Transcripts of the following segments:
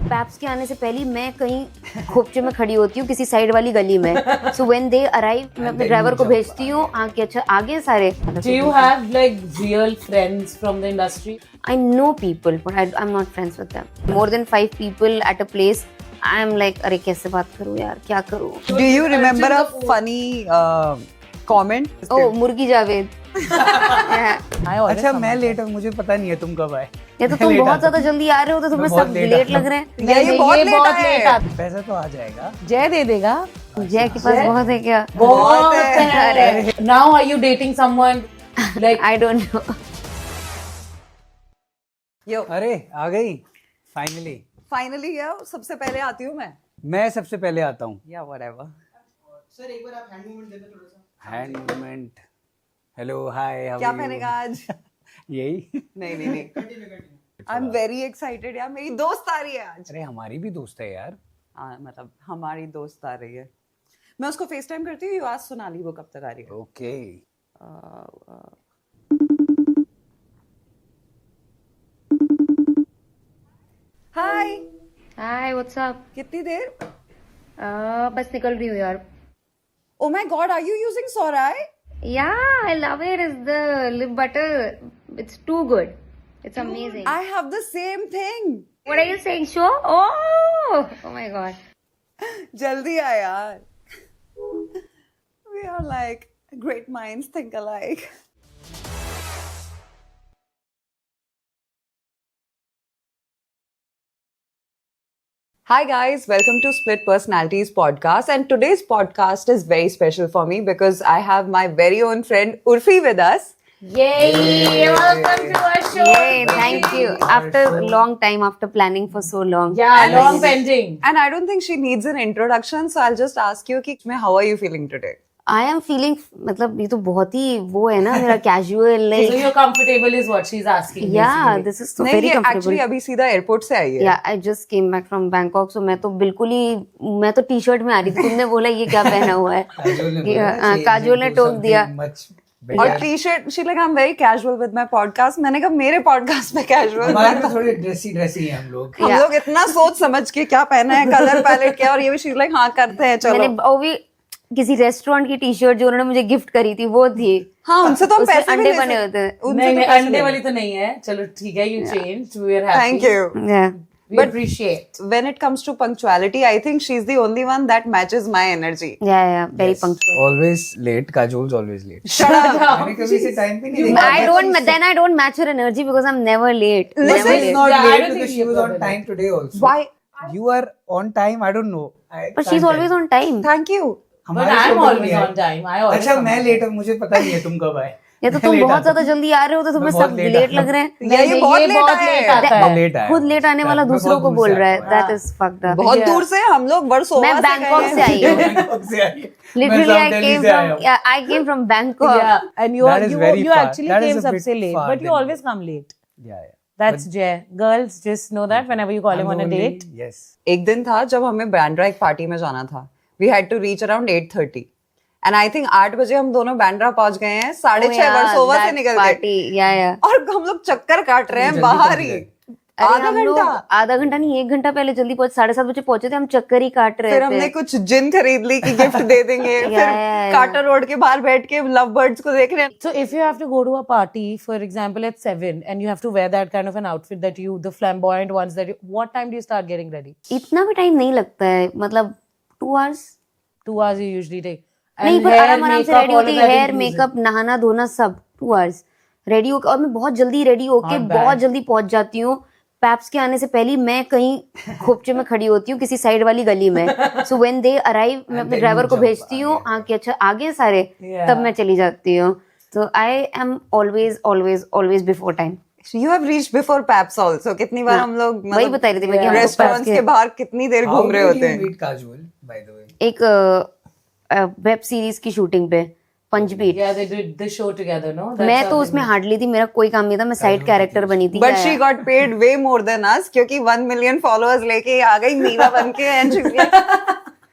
Paps के आने से पहले मैं कहीं खोपचे में खड़ी होती हूँ किसी साइड वाली गली में. सो व्हेन दे अराइव मैं अपने ड्राइवर को भेजती हूँ आके अच्छा आगे सारे. Do you have like real friends from the industry? I know people but I'm not friends with them. More than 5 people at a place. I'm like अरे कैसे बात करूँ यार, क्या करूँ. Do you remember a funny comment? Oh, मुर्गी जावेद. अच्छा मैं लेट हूँ, मुझे पता नहीं है तुम कब आए. या तो तुम बहुत ज्यादा जल्दी आ रहे हो तो तुम्हें सब लेट लग रहे हैं. ये बहुत लेट आता. पैसा तो आ जाएगा. जय दे देगा. जय के पास बहुत है क्या? बहुत है. Now are you dating someone like I don't know. Yo, अरे आ गई फाइनली. finally yeah, सबसे पहले आती हूँ मैं सबसे पहले आता हूँ. या whatever. सर एक बार आप हैंड मूवमेंट दे दो थोड़ा सा. Hand movement. Hello hi. क्या पहनेगा आज? यही. नहीं. आई एम वेरी एक्साइटेड यार, मेरी दोस्त आ रही है आज. अरे हमारी भी दोस्त है यार. हाँ मतलब हमारी दोस्त आ रही है. मैं उसको फेस टाइम करती हूँ. आज सोनाली वो कब तक आ रही है? ओके. हाय. Hi, what's up? कितनी देर? बस निकल रही हूँ यार. Oh my god, are you using Sorai? Yeah, I love it. It's the lip butter. It's too good. It's amazing. I have the same thing. What are you saying, show? Oh my god. जल्दी आ यार. We are like great minds think alike. Hi guys, welcome to Split Personalities podcast, and today's podcast is very special for me because I have my very own friend Urfi with us. yay! Welcome to our show. Yay, thank you. After a long time, after planning for so long. Yeah, long pending. And I don't think she needs an introduction, so I'll just ask you कि how are you feeling today? I am feeling मतलब ये तो बहुत ही वो है ना मेरा casual So like. you're comfortable is what she's asking. Yeah, basically. this is so नहीं, very ये comfortable. actually अभी सीधा एयरपोर्ट से आई है. Yeah, I just came back from Bangkok, so मैं तो बिल्कुल ही मैं तो टी-शर्ट में आ रही थी. तुमने बोला ये क्या पहना हुआ है? काजोल ने टोक दिया. और T shirt she like I am very casual with my podcast. मैंने कहा मेरे पॉडकास्ट में कैजुअल. हमारे तो थोड़े ड्रेसी हैं हम लोग. हम लोग इतना सोच समझ के क्या पहना है, कलर पैलेट क्या, और ये भी शी लाइक हाँ करते हैं चलो. मैंने वो भी किसी रेस्टोरेंट की टी-शर्ट जो उन्होंने मुझे गिफ्ट करी थी वो थी. हाँ उनसे तो हम उसमें पैसे भी अंडे ले बने सकते हैं. होते. नहीं अंडे वाली तो नहीं है. चलो ठीक है, you changed. We are happy. Thank you. Yeah. We appreciate. When it comes to punctuality, I think she's the only one that matches my energy. Yeah, very punctual. Always late. Kajol's always late. Shut up. मैंने कभी से time पे नहीं देखा. I don't match her energy because I'm never late. Listen, Never She's late. not Yeah, I late don't because think she you're was on probably time today also. Why? You are on time. I don't know. But she's always on time. Thank you. But I'm always on time. I always. अच्छा come मैं on late हूँ, मुझे पता नहीं है तुम कब आए. या तो तुम बहुत ज्यादा जल्दी आ रहे हो तो तुम्हें मैं बहुत सब late लेट आता लग रहे हैं. ये बहुत लेट बहुत आए. late आता है. लेट आया. खुद लेट आने वाला मैं दूसरों बहुत को दूर बोल से रहा आया है. हूँ. That is fucked up. बहुत दूर से हम लोग वर्सोवा मैं बैंकॉक से आई हूँ. बैंकॉक से आई. मैं Literally, South I Delhi came से आया from हूँ. yeah, I came from Bangkok. Yeah, and you That is you very you far. actually That is came a bit सबसे late, far but you than always come late. Yeah. That's Jay. Girls, just know that whenever you call him on a date. Yes. एक दिन था जब हमें बैंड्रा एक party में जाना था. We had to reach around 8:30. And I think 8 बजे हम दोनों बैंड्रा पहुंच गए हैं. 6:30 वर्सोवा से निकल गए. पार्टी या और हम लोग चक्कर काट रहे हैं बाहर ही. आधा घंटा. आधा घंटा नहीं 1 घंटा पहले जल्दी पहुंच 7:30 बजे पहुंचे थे. हम चक्कर ही काट रहे फिर थे. हमने कुछ जिन खरीद ली कि गिफ्ट दे देंगे. फिर कार्टर रोड के बाहर बैठ के लव बर्ड्स को देख रहे हैं. So if you have to go to a party, for example, at 7, and you have to wear that kind of an outfit that you, the flamboyant ones that you, what time do you start getting ready? इतना भी time नहीं लगता है. मतलब 2 hours. 2 hours you usually take. नहीं पर आराम आराम से रेडी होती है. Hair makeup. मेकअप नहाना धोना सब 2 hours रेडी होकर. और मैं बहुत जल्दी रेडी होके बहुत जल्दी पहुंच जाती हूँ. पैप्स के आने से पहले मैं कहीं खोपचे में खड़ी होती हूँ किसी साइड वाली गली में. सो व्हेन दे अराइव मैं अपने ड्राइवर को भेजती हूँ आके अच्छा आगे सारे. तब मैं चली जाती हूँ. तो I am always before time. You have reached before Paps also. कितनी बार हम लोग वही बता रही थी मैं कि हम लोग रेस्टोरेंट्स के बाहर कितनी देर घूम रहे होते हैं. Meet Kajol, by the way. एक वेब सीरीज की शूटिंग पे पंचबीट. Yeah, they did the show together, no? That's मैं how तो they उसमें हार्डली थी. मेरा कोई काम नहीं था. मैं साइड कैरेक्टर बनी थी. But she got paid way more than us क्योंकि 1 million followers लेके आ गई मीरा बनके. And she like,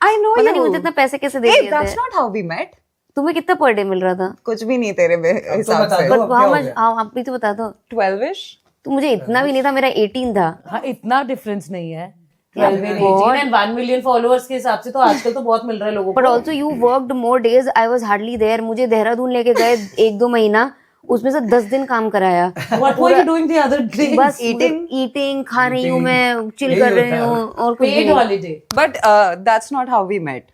I know पता नहीं you. मुझे इतना पैसे कैसे दे Hey, दिए that's थे. not how we met. तुम्हें कितना पर डे मिल रहा था? कुछ भी नहीं तेरे हिसाब बता से. दो. बट अब क्या हाउ हो मच. गया? आप भी तो बता दो. 12ish. तो मुझे इतना भी नहीं था. मेरा 18 था. हाँ, इतना डिफरेंस नहीं है. 12 and 18 and 1 million followers के हिसाब से तो आजकल तो बहुत मिल रहा है लोगों बट को. Also you worked more days, I was hardly there. मुझे देहरादून लेके गए 1-2 महीना, उसमें से 10 दिन काम कराया. What were you doing the other days? बस ईटिंग खा रही हूँ मैं, चिल कर रही हूँ और कुछ Paid नहीं. holiday. But that's not how we met.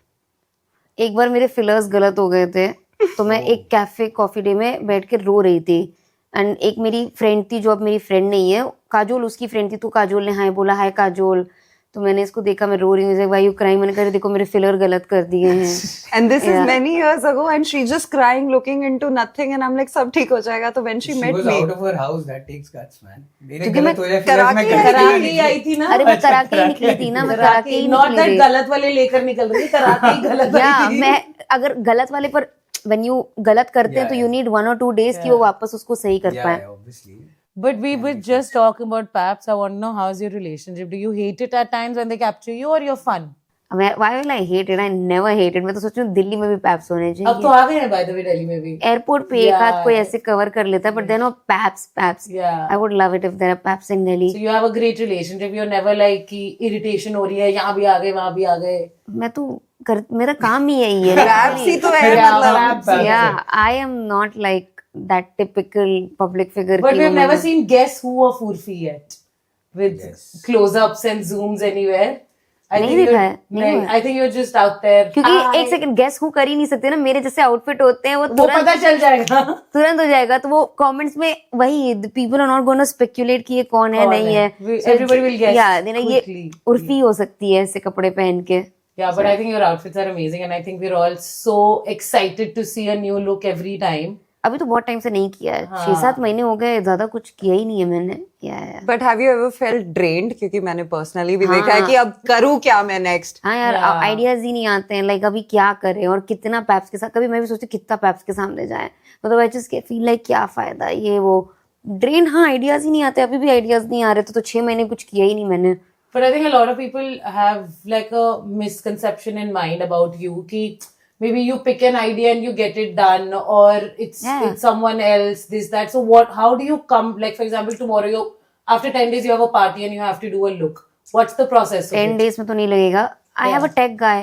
एक बार मेरे फिलर्स गलत हो गए थे, तो मैं एक कैफे कॉफी डे में बैठ के रो रही थी. एंड एक मेरी फ्रेंड थी जो अब मेरी फ्रेंड नहीं है, काजोल उसकी फ्रेंड थी, तो काजोल ने हाय बोला, हाय काजोल. तो मैंने इसको देखा, मैं रो रही हूँ, व्हाई यू क्राइंग. मैंने कहा देखो मेरे फिलर गलत कर दिए हैं. And this is many years ago, and she just crying, looking into nothing, and I'm like, सब ठीक हो जाएगा. तो when she met was me, out of her house. That takes guts, man. मेरे क्योंकि मैं गलत हो जाए, करा फिर मैं के गलत करा नहीं के निकली। आई थी ना. अरे मैं करा के ही निकली थी ना, मैं करा के ही Not निकली that थी. गलत वाले लेकर निकल रही, करा के ही गलत या वाली. मैं अगर गलत वाले पर when you गलत करते हैं तो you need 1 or 2 days कि वो वापस उसको सही कर Yeah, पाए. yeah, obviously. But we were just talking about Paps. I want to know, how's your relationship? Do you hate it at times when they capture you, or you're fun? Why will I hate it? I never hate it. मैं तो सोच रही हूँ दिल्ली में भी paps होने अब तो चाहिए. आ गए हैं by the way दिल्ली में भी. एयरपोर्ट पे एक आध कोई ऐसे कवर कर लेता है, but then वो paps. Yeah. I would love it if there are paps in Delhi. So you have a great relationship. You're never like कि irritation हो रही है, यहाँ भी आ गए, वहाँ भी आ गए. मैं तो मेरा काम ही यही है. raps ही तो है Yeah, मतलब. raps. Yeah, I am not like that typical public figure. But की we've वो never मैं- seen Guess Who of Urfi yet, with close-ups and zooms anywhere. नहीं देखा है, नहीं नहीं, हुआ है. I think you're just out there. क्योंकि एक सेकंड गेस हु कर ही नहीं सकते ना. मेरे जैसे आउटफिट होते हैं वो वो पता चल जाएगा. तुरंत हो जाएगा. तो वो कमेंट्स में वही people are not gonna speculate कि ये कौन है, कौन नहीं है. है. Everybody will guess Yeah, ये quickly. उर्फी हो सकती है ऐसे कपड़े पहन के. Yeah, but I think your outfits are amazing, and I think we're all so excited to see a new look every time. अभी तो बहुत टाइम से नहीं किया है. 6-7 महीने हो गए, ज्यादा कुछ किया ही नहीं है मैंने. But have you ever felt drained? क्योंकि मैंने personally भी देखा है कि अब करूँ क्या मैं next. हाँ यार, आइडियाज ही नहीं आते हैं. लाइक अभी क्या करें और कितना पैप्स के साथ. कभी मैं भी सोचती हूँ कितना पैप्स के सामने जाए. मतलब आई जस्ट फील लाइक क्या फायदा ये वो. ड्रेन, हाँ आइडियाज ही नहीं आते. अभी भी आइडियाज नहीं आ रहे थे, तो 6 महीने कुछ किया ही नहीं मैंने. But I think a lot of people have like a misconception in mind about you कि maybe you pick an idea and you get it done, or it's someone else, this, that. So how do you come, like for example, tomorrow after 10 days you have a party and you have to do a look. What's the process of 10 it? days में तो नहीं लगेगा. I have a tech guy,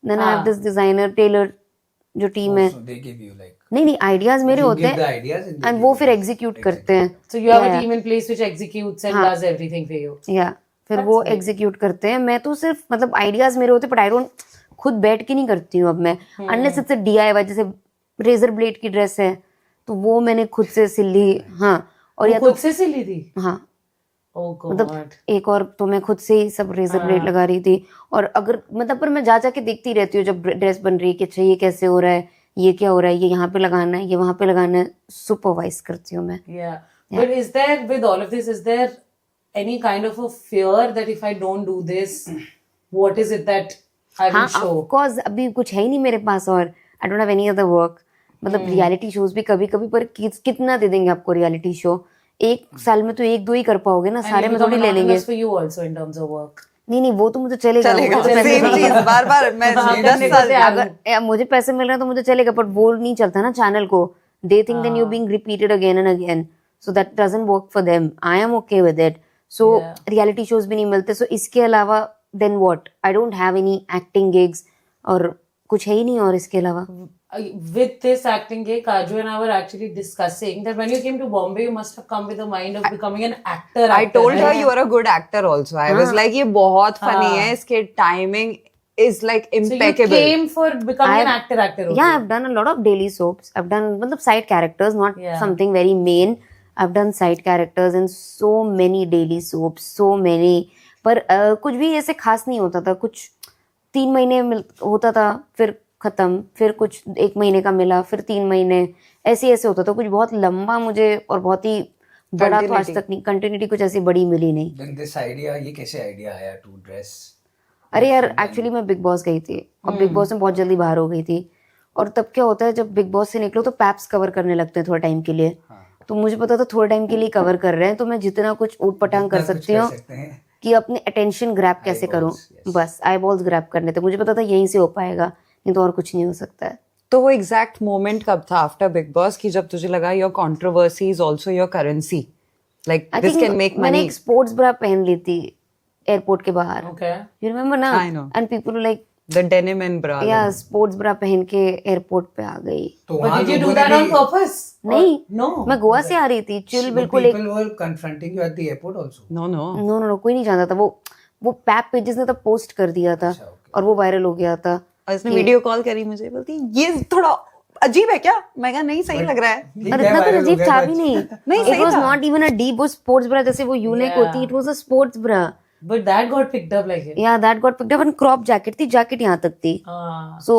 then I have this designer, tailor जो team है. So they give you like. नहीं ideas मेरे You होते give the हैं ideas and they and give वो you फिर the एग्जीक्यूट करते हैं. So you have a team in place which executes and does everything for you. या फिर वो एग्जीक्यूट करते हैं. मैं तो सिर्फ मतलब आइडियाज मेरे होते, बट आई डोंट खुद बैठ के नहीं करती हूँ अब मैं. Unless it's DIY. जैसे रेजर ब्लेड की ड्रेस है तो वो मैंने खुद से सिल ली. हाँ, और या खुद तो से सिली थी. हाँ Oh God. मतलब एक और तो मैं खुद से ही सब रेजर ब्लेड लगा रही थी. और अगर मतलब पर मैं जा के देखती रहती हूँ जब ड्रेस बन रही है कि अच्छा ये कैसे हो रहा है, ये क्या हो रहा है, ये यहाँ पे लगाना है, ये वहां पे लगाना है. सुपरवाइज करती हूँ मैं. Yeah. But is there, with all of this, is there any kind of a fear that if I don't do this, what is it that I will हाँ show? Of course. अभी कुछ है ही नहीं मेरे पास और आई don't have any other work. मतलब reality shows भी कभी कभी, पर कितना दे देंगे आपको रियलिटी शो. एक साल में तो 1-2 ही कर पाओगे ना, सारे में थोड़ी ले लेंगे. For you also in terms of work. नहीं वो तो मुझे चलेगा. चलेगा मुझे पैसे same चीज बार मैं 10 साल अगर मुझे पैसे मिल रहे हैं तो मुझे चलेगा, पर वो नहीं चलता ना चैनल को. They think then you being repeated again and again, so that doesn't work for them. I am okay with it. So reality shows भी नहीं मिलते. सो इसके अलावा then what, I don't have any acting gigs और कुछ है ही नहीं. और इसके अलावा With this acting gig, Kaju and I were actually discussing that when you came to Bombay, you must have come with the mind of becoming an actor. I told her you are a good actor also. I was like, ये बहुत funny है, इसके timing is like impeccable. So you came for becoming an actor. Okay. yeah, I've done a lot of daily soaps. I've done मतलब side characters, not something very main. I've done side characters in so many daily soaps, so many. पर कुछ भी ऐसे खास नहीं होता था. कुछ 3 महीने होता था, फिर खत्म, फिर कुछ 1 महीने का मिला, फिर 3 महीने, ऐसे होता था. कुछ बहुत लंबा मुझे और बहुत ही बड़ा तो आज तक नहीं. कंटिन्यूटी कुछ ऐसी बड़ी मिली नहीं. Then this idea, ये कैसे आइडिया आया to dress? अरे यार एक्चुअली मैं बिग बॉस गई थी और बिग बॉस में बहुत जल्दी बाहर हो गई थी. और तब क्या होता है जब बिग बॉस से निकलो तो पैप्स कवर करने लगते हैं थोड़ा टाइम के लिए. तो मुझे पता था थोड़ा टाइम के लिए कवर कर रहे हैं, तो मैं जितना कुछ ऊट पटांग कर सकती हूँ कि अपने अटेंशन ग्रैब कैसे करूँ. बस आई बॉल्स ग्रैब करने थे. मुझे पता था यहीं से हो पाएगा, नहीं तो और कुछ नहीं हो सकता है. तो वो एग्जैक्ट मोमेंट कब था आफ्टर बिग बॉस कि जब तुझे लगा your controversy is also your currency, like this can make मैंने मनी? एक स्पोर्ट्स ब्रा पहन ली थी एयरपोर्ट के बाहर. Okay. You remember ना? I know. And people were like, The denim and bra. yeah, sports bra पहन के एयरपोर्ट पे आ गई. तो But वहाँ did you do लोगों ने that on भी- purpose? नहीं. No. मैं गोवा से आ रही थी. चिल So बिल्कुल एक. people were confronting you at the airport also. No, no. No कोई नहीं जानता था. वो पैप पेजेस ने तब पोस्ट कर दिया था अच्छा, okay. और वो वायरल हो गया था. और इसने वीडियो कॉल करी मुझे, बोलती ये थोड़ा अजीब है क्या? मैं कहा नहीं, सही लग रहा है. ठीक और है, इतना कुछ viral हो अजीब गया था तो भी नहीं. नहीं, इट सही वाज था. Not even a deep. वो स्पोर्ट्स ब्रा जैसे वो यूनेक Yeah. होती. It was a sports bra. But that got picked up like it. या that got picked up. And crop jacket थी. जैकेट यहाँ तक थी. Ah. So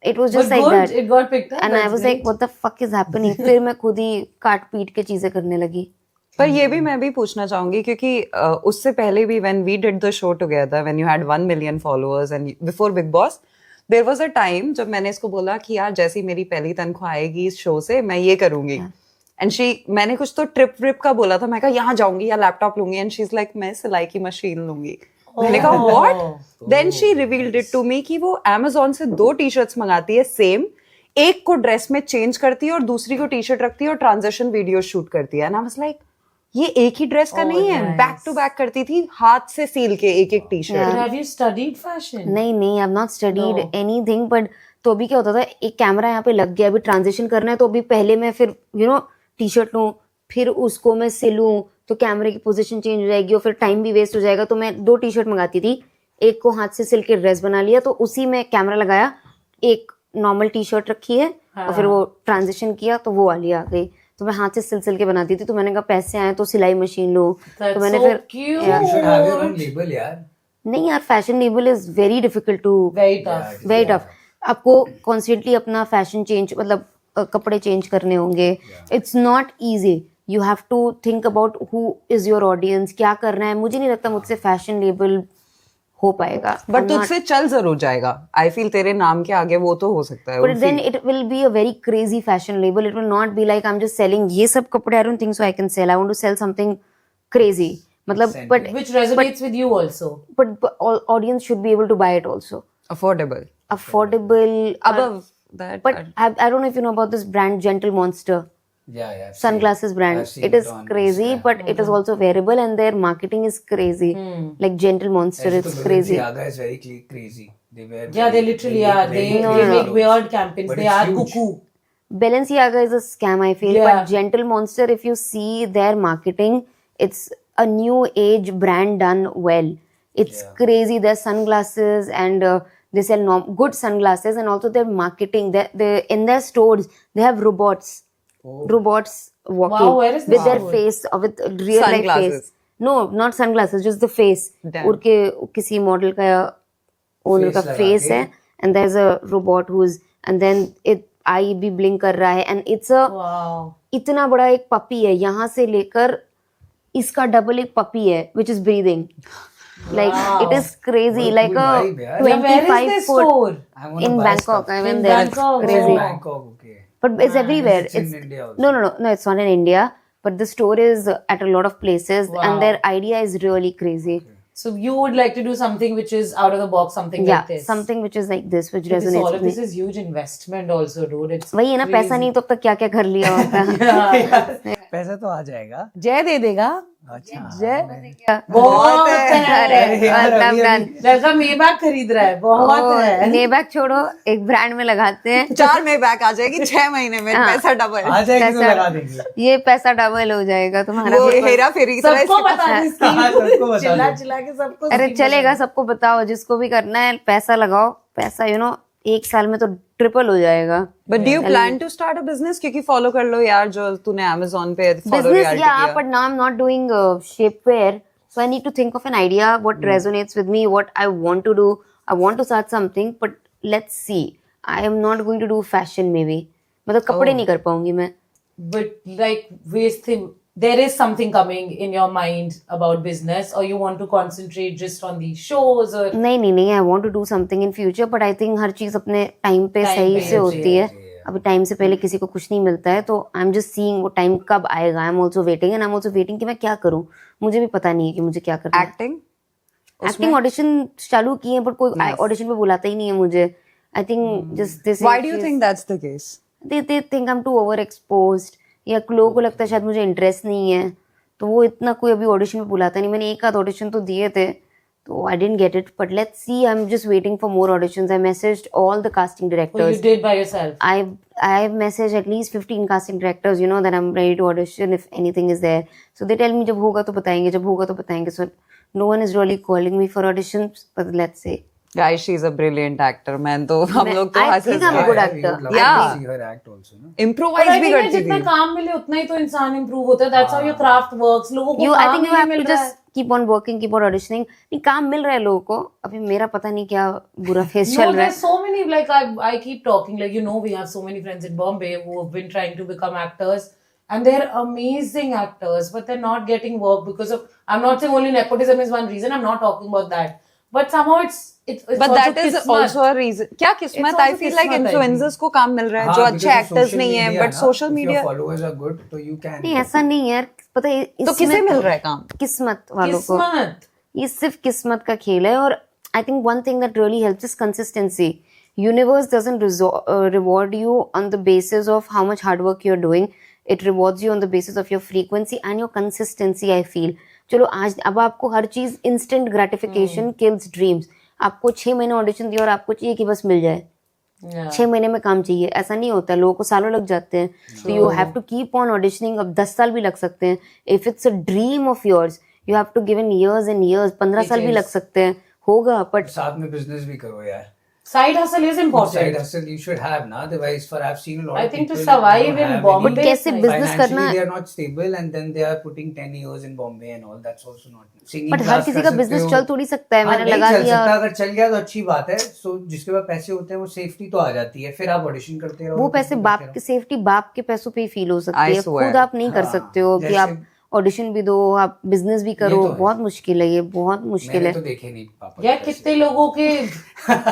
it was But just like good, that. it got picked up. And I That's was like great. What the fuck is happening. फिर मैं खुद ही काट पीट के चीजें करने लगी. पर ये भी मैं भी पूछना चाहूंगी क्योंकि उससे पहले भी when we did the show together, when you had 1 million followers and before Big Boss, there was a time जब मैंने इसको बोला कि यार जैसी मेरी पहली तनख्वाह आएगी इस शो से मैं ये करूंगी. एंड मैंने कुछ तो ट्रिप व्रिप का बोला था. मैं कहा यहाँ जाऊंगी या लैपटॉप लूंगी. एंड शी इज लाइक मैं सिलाई की मशीन लूंगी. मैंने कहा what. Then she revealed it to me कि वो Amazon से 2 टी-शर्ट्स मंगाती है सेम. एक को ड्रेस में चेंज करती है और दूसरी को टी-शर्ट रखती है और ट्रांजिशन वीडियो शूट करती है. एंड आई वाज लाइक ये एक ही ड्रेस का नहीं है. nice. बैक टू बैक करती थी हाथ से सील के एक T-shirt. But have you studied fashion? नहीं I have not studied No. Anything. But तो अभी क्या होता था, एक कैमरा यहाँ पे लग गया, अभी ट्रांजिशन करना है तो अभी पहले मैं फिर टी शर्ट लूँ, फिर उसको मैं सिलूँ तो कैमरे की पोजीशन चेंज हो जाएगी और फिर टाइम भी वेस्ट हो जाएगा. तो मैं 2 टी शर्ट मंगाती थी. एक को हाथ से सिल के ड्रेस बना लिया तो उसी में कैमरा लगाया. एक नॉर्मल टी शर्ट रखी है और फिर वो ट्रांजिशन किया तो वो वाली आ गई. तो मैं हाथ से सिल के बनाती थी. तो मैंने कहा पैसे आए तो सिलाई मशीन लो. That's तो मैंने so फिर cute. You should have your own label, यार. नहीं यार, fashion label is very difficult to Very tough. Very tough. आपको कॉन्स्टेंटली अपना फैशन चेंज मतलब कपड़े चेंज करने होंगे. It's not easy. You have to think about who is your audience, क्या करना है. मुझे नहीं लगता मुझसे फैशन लेबल हो पाएगा. बट तुझसे चल जरूर जाएगा. आई फील तेरे नाम के आगे वो तो हो सकता है. But then it will be a very crazy fashion label. It will not be like I'm just selling ये सब कपड़े. I don't think so I can sell. I want to sell something crazy. मतलब but Which resonates with you also. all audience should be able to buy it also. affordable. Affordable. Above that. But I don't know if you know about this brand Gentle Monster. Yeah. I've seen- Sunglasses brand. I've seen It is on crazy, Instagram. but it is also wearable and their marketing is crazy. Like Gentle Monster, ऐसे it's तो crazy. Balenciaga is very crazy. They wear Yeah, they very- literally make are. very They crazy make clothes. weird campaigns. But They it's are huge. cuckoo. Balenciaga is a scam, I feel. Yeah. But Gentle Monster, if you see their marketing, it's a new age brand done well. It's crazy. Their sunglasses and they sell good sunglasses, and also their marketing. They in their stores they have robots. Robots walking Wow, where is with this their store? face or with real life Sunglasses. face. No, not sunglasses, just the face. Damn. उड़ के किसी model का या owner का Face लगा face के। है, and there's a robot who's and then it आई भी ब्लिंक कर रहा है. And it's a Wow. इतना बड़ा एक पपी है, यहाँ से लेकर इसका डबल एक पपी है which is breathing. Like it is crazy. What like cool a vibe, yaar. Yeah, where is 25 this foot store? I wanna in buy Bangkok. stuff. I went In there. Bangkok, It's crazy. wow. Bangkok, okay. But it's everywhere. It's in India also. No. It's not in India. But the store is at a lot of places, Wow. and their idea is really crazy. So you would like to do something which is out of the box, something Yeah, like this. something which is like this, which Because resonates all with of me. this is huge investment also, dude. It's वही है ना, पैसा crazy. नहीं तो अब तक क्या क्या कर लिया होता. पैसा तो आ जाएगा. जय दे देगा. अच्छा. बहुत है. अरे मतलब डन. लड़का मेबैक खरीद रहा है. बहुत है. नेबैक छोड़ो, एक ब्रांड में लगाते हैं. 4 में बैक आ जाएगी 6 महीने में. पैसा डबल. आ जाएगी तो पैसा- लगा देंगे. ये पैसा डबल हो जाएगा तुम्हारा. वो हेरा फेरी की तरह सबको इसके बता दे हाँ, सबको बता चिल्ला दो. चिल्ला के सबको. अरे चलेगा, सबको बताओ, जिसको भी करना है पैसा लगाओ. पैसा एक साल में तो ट्रिपल हो जाएगा. But do you plan to start a business? क्योंकि follow कर लो यार जो तूने Amazon पे follow Business, reality yeah, किया. but now I'm not doing shapewear, so I need to think of an idea what resonates with me, what I want to do. I want to start something, but let's see. I am not going to do fashion maybe. मतलब कपड़े नहीं कर पाऊंगी मैं. But like we think there is something coming in your mind about business, or you want to concentrate just on these shows, or नहीं, I want to do something in future, but I think हर चीज अपने time पे Time सही पे से होती है. होती है. अभी टाइम से पहले किसी को कुछ नहीं मिलता है, तो आई एम जस्ट सीइंग वो टाइम कब आएगा. I am also waiting, and I am also waiting कि मैं क्या करूं. मुझे भी पता नहीं है कि मुझे क्या करना है. Acting? एक्टिंग ऑडिशन चालू किए हैं, बट कोई ऑडिशन पे बुलाता ही नहीं है मुझे. I think just this Why do you think that's the case? they think I'm too overexposed, या लोगों को लगता है शायद मुझे इंटरेस्ट नहीं है, तो वो इतना कोई अभी ऑडिशन पे बुलाता नहीं. मैंने एक आध ऑडिशन तो दिए थे, So I didn't get it, but let's see. I'm just waiting for more auditions. I messaged all the casting Oh, you directors. did by yourself. I've messaged at least 15 casting directors, you know, that I'm ready to audition if anything is there. So they tell me जब होगा तो बताएंगे, जब होगा तो बताएंगे. So no one is really calling me for auditions, but let's see. Guys, she's a brilliant actor. Man, तो हम लोग तो I think I'm a good actor. Yeah. See her act also, no? But Improvise I भी think करती जितना थी. काम मिले उतना ही तो इंसान इम्प्रूव होता है. That's how your craft works. लोगों को I काम think ही you नहीं have मिल to रहा है. just keep on working, keep on auditioning. नहीं काम मिल रहा है लोगों को. अभी मेरा पता नहीं क्या बुरा फेस No, चल रहा there's है. so many, like I keep talking, like, you know, we have so many friends in Bombay who have been trying to become actors, and they're amazing actors, but they're not getting work because of, I'm not saying only nepotism is one reason, I'm not talking about that, but somehow it's But also that is kismat. also a reason. क्या किस्मत? It's I also feel like kismat, I influencers को काम मिल रहा है हाँ, जो because अच्छे of actors social नहीं है, media but ना, social if media. your followers are good, तो you can. नहीं ऐसा नहीं यार. पता है तो किसे मिल रहा है काम? किस्मत वालों को. Kismat. ये सिर्फ किस्मत का खेल है. और I think one thing that really helps is consistency. Universe doesn't reward you on the basis of how much hard work you are doing. It rewards you on the basis of your frequency and your consistency. I feel चलो आज अब आपको हर चीज instant gratification kills dreams. आपको 6 महीने audition दिया और आपको चाहिए कि बस मिल जाए. Yeah. 6 महीने में काम चाहिए, ऐसा नहीं होता. लोगों को सालों लग जाते हैं. तो you have to keep on auditioning. अब 10 साल भी लग सकते हैं. If it's a dream of yours you have to give in years and years. 15 साल भी लग सकते हैं. होगा बट साथ में business भी करो यार. Side hustle is Side important. hustle you should have, na. Otherwise, for I've seen a lot I of think to people survive don't in have Bombay, any- But कैसे business financially करना- they are not stable, and then they are putting 10 years in Bombay and all. That's also not. Singing but her class किसी कर का सकते business हो. चल थोड़ी सकता है. हाँ, मैंने नहीं लगा चल दिया. सकता. अगर चल गया तो अच्छी बात है. So जिसके पास पैसे होते हैं वो सेफ्टी तो आ जाती है. फिर आप ऑडिशन करते रहो. वो कुछ पैसे भी बाप करते की सेफ्टी बाप के पैसों पे ही फील हो सकती I है. swear. खुद आप नहीं कर हाँ, सकते हो कि जैसे- आप ऑडिशन भी दो, आप बिजनेस भी करो. तो है। बहुत मुश्किल है ये, बहुत रहो. मुश्किल मैंने है. तो देखे नहीं पापा यार के पैसे. कितने लोगों के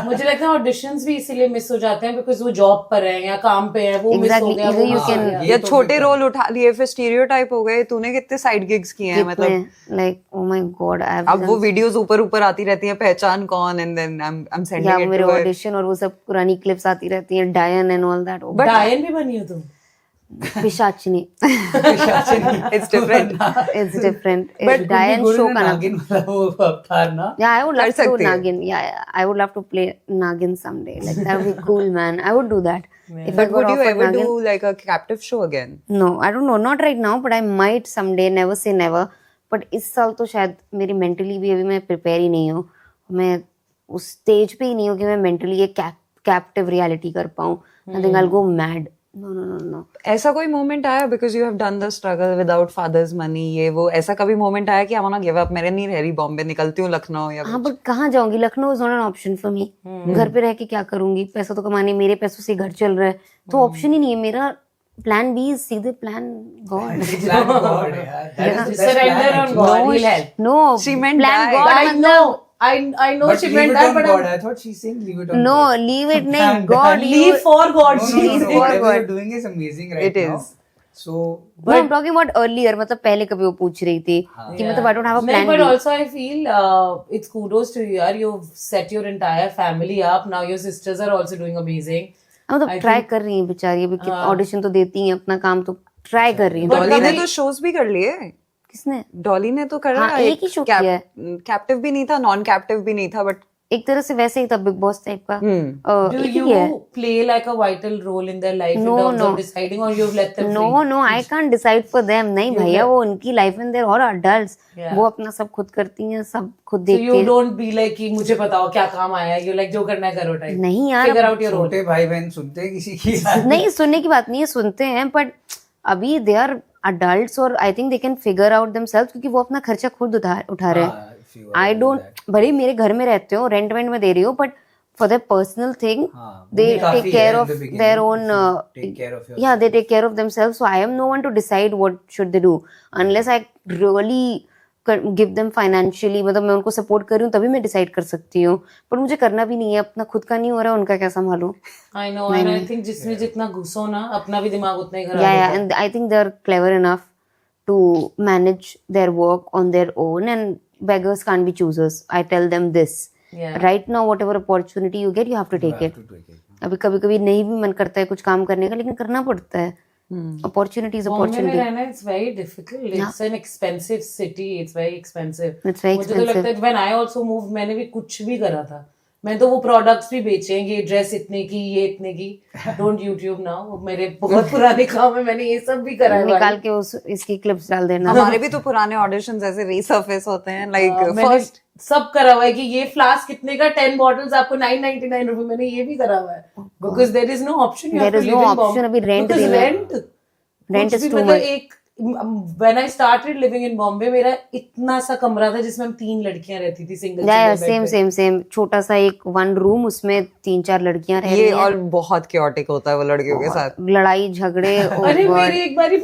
मुझे लगता है ऑडिशंस भी इसीलिए मिस हो जाते हैं बिकॉज वो जॉब पर हैं या काम पे हैं. वो मिस हो Exactly, गया. either वो you miss can- हो गया. ये या तो छोटे फिर- रोल उठा लिए फिर स्टीरियोटाइप हो गए. तूने कितने साइड गिग्स किए हैं? मतलब कितने लाइक ओ माय गॉड. आई अब वो वीडियोस ऊपर ऊपर आती रहती हैं, पहचान कौन, एंड देन आई एम या सेंडिंग इट मेरे टू हर. ऑडिशन और वो सब पुरानी क्लिप्स आती रहती हैं. डायन एंड ऑल दैट. बट डायन भी बनी हो तुम. पिशाचिनी. It's different. It's different. But Diane could we go show to का नाम. नागिन वाला वो अवतार ना. Yeah, I would love कर to do सकते हैं. Nagin. Yeah, I would love to play Nagin someday. Like that would be cool, man. I would do that. If I But got would you offered ever Nagin. do like a captive show again? No, I don't know. Not right now, but I might someday. Never say never. But इस साल तो शायद मेरी mentally भी अभी मैं prepare ही नहीं हूँ. मैं उस stage पे ही नहीं हूँ कि मैं mentally ये captive reality कर पाऊँ. I think I'll go mad. No. ऐसा कोई मोमेंट आया because you have done the struggle without father's money, ये वो, ऐसा कभी मोमेंट आया कि I want to give up, मेरे नहीं रह रही बॉम्बे, निकलती हूँ लखनऊ या हाँ बट कहाँ जाऊंगी. Lucknow is not an option for me. घर पे रह के क्या करूंगी. पैसा तो कमाने, मेरे पैसों से घर चल रहा है तो ऑप्शन ही नहीं है. मेरा प्लान बी सीधे प्लान गॉड. Plan God, यार. That is the best Surrender plan, on actually. God. He'll help. No She meant plan die. God. I know. I know But she leave meant it that, on but God. I thought she's saying leave it on no God. Leave it नहीं. Plan God done. leave for God. No, She's no. for Whatever God. you're doing is amazing right It now. is. So, I am talking about earlier. मतलब पहले कभी वो पूछ रही थी कि मतलब I don't have a No, plan but B. also I feel it's kudos to you. Yaar. You've set your entire family up. Now your sisters are also doing amazing. मतलब ट्राई कर रही है बेचारी. अभी ऑडिशन तो देती हैं, अपना काम तो ट्राई कर रही है. डॉली ने तो शोज भी कर लिए. किसने? डॉली ने तो करा. हाँ, एक ही show किया है. कैप्टिव भी नहीं था, नॉन कैप्टिव भी नहीं था, बट एक तरह से वैसे ही था बिग बॉस टाइप का. Do एक ही है. you play like a vital role in their life No, in terms no. of deciding, or you've let them no free? No I can't decide for them. नहीं भैया, वो उनकी life में देर और adults. Yeah. वो अपना सब खुद करती हैं, सब खुद So देखती you हैं. don't be like कि मुझे बताओ क्या काम आया है. You like जो करना है करो type. नहीं यार. Figure out your role. छोटे भाई बहन सुनते हैं किसी की. नहीं सुनने की बात नहीं है, सुनते हैं बट अभी दे आर अडल्ट्स और I think they can figure out themselves क्योंकि वो अपना खर्चा खुद उठा रहे हैं. हाँ, if you are I doing don't. that. भले ही मेरे घर में रहते हो, रेंट वेंट में दे रही हो, but for their personal thing हाँ, they वो काफी take care है in of the beginning. their own Take care of yourself. yeah, they take care of themselves. So I am no one to decide what should they do unless I really give them financially. मतलब मैं उनको support कर रही हूँ तभी मैं decide कर सकती हूँ, पर मुझे करना भी नहीं है. अपना खुद का नहीं हो रहा है, उनका क्या संभालूं. I know, and I think जिसमें जितना घुसो ना अपना भी दिमाग उतना ही खराब Yeah, होता है. and I think they're clever enough to manage their work on their own, and beggars can't be choosers. I tell them this. Yeah. Right now, whatever opportunity you get, you have to take it. To take it. अभी कभी कभी नहीं भी मन करता है कुछ काम करने का, लेकिन करना पड़ता है. Opportunity is बॉम्बे में opportunity. रहना it's very difficult. It's an expensive city. It's very expensive. It's very मुझे तो लगता है expensive. When I also move, मैंने भी कुछ भी करा था. मैं तो वो प्रोडक्ट्स भी बेचे हैं, ये ड्रेस इतने की, ये इतने की. डोंट यूट्यूब नाउ, मेरे बहुत पुराने काम है, मैंने ये सब भी करा है. निकाल के उस इसकी क्लिप्स डाल देना. हमारे भी तो पुराने ऑडिशंस ऐसे रीसर्फेस होते हैं लाइक मैंने फर्स्ट सब करा हुआ है कि ये फ्लास्क कितने का, 10 बॉटल्स आपको 999 रुपए. मैंने ये भी करा हुआ है because there is no option. There is no option, अभी rent देना है. Rent is too much. एक when I started living in Bombay, मेरा इतना सा कमरा था जिसमें हम 3 लड़कियां रहती थी सिंगल. सेम छोटा सा एक 1 रूम, उसमें 3-4 लड़कियां रह रही ये हैं. और बहुत chaotic होता है वो लड़कियों के साथ. लड़ाई झगड़े. oh अरे God. मेरी एक बारी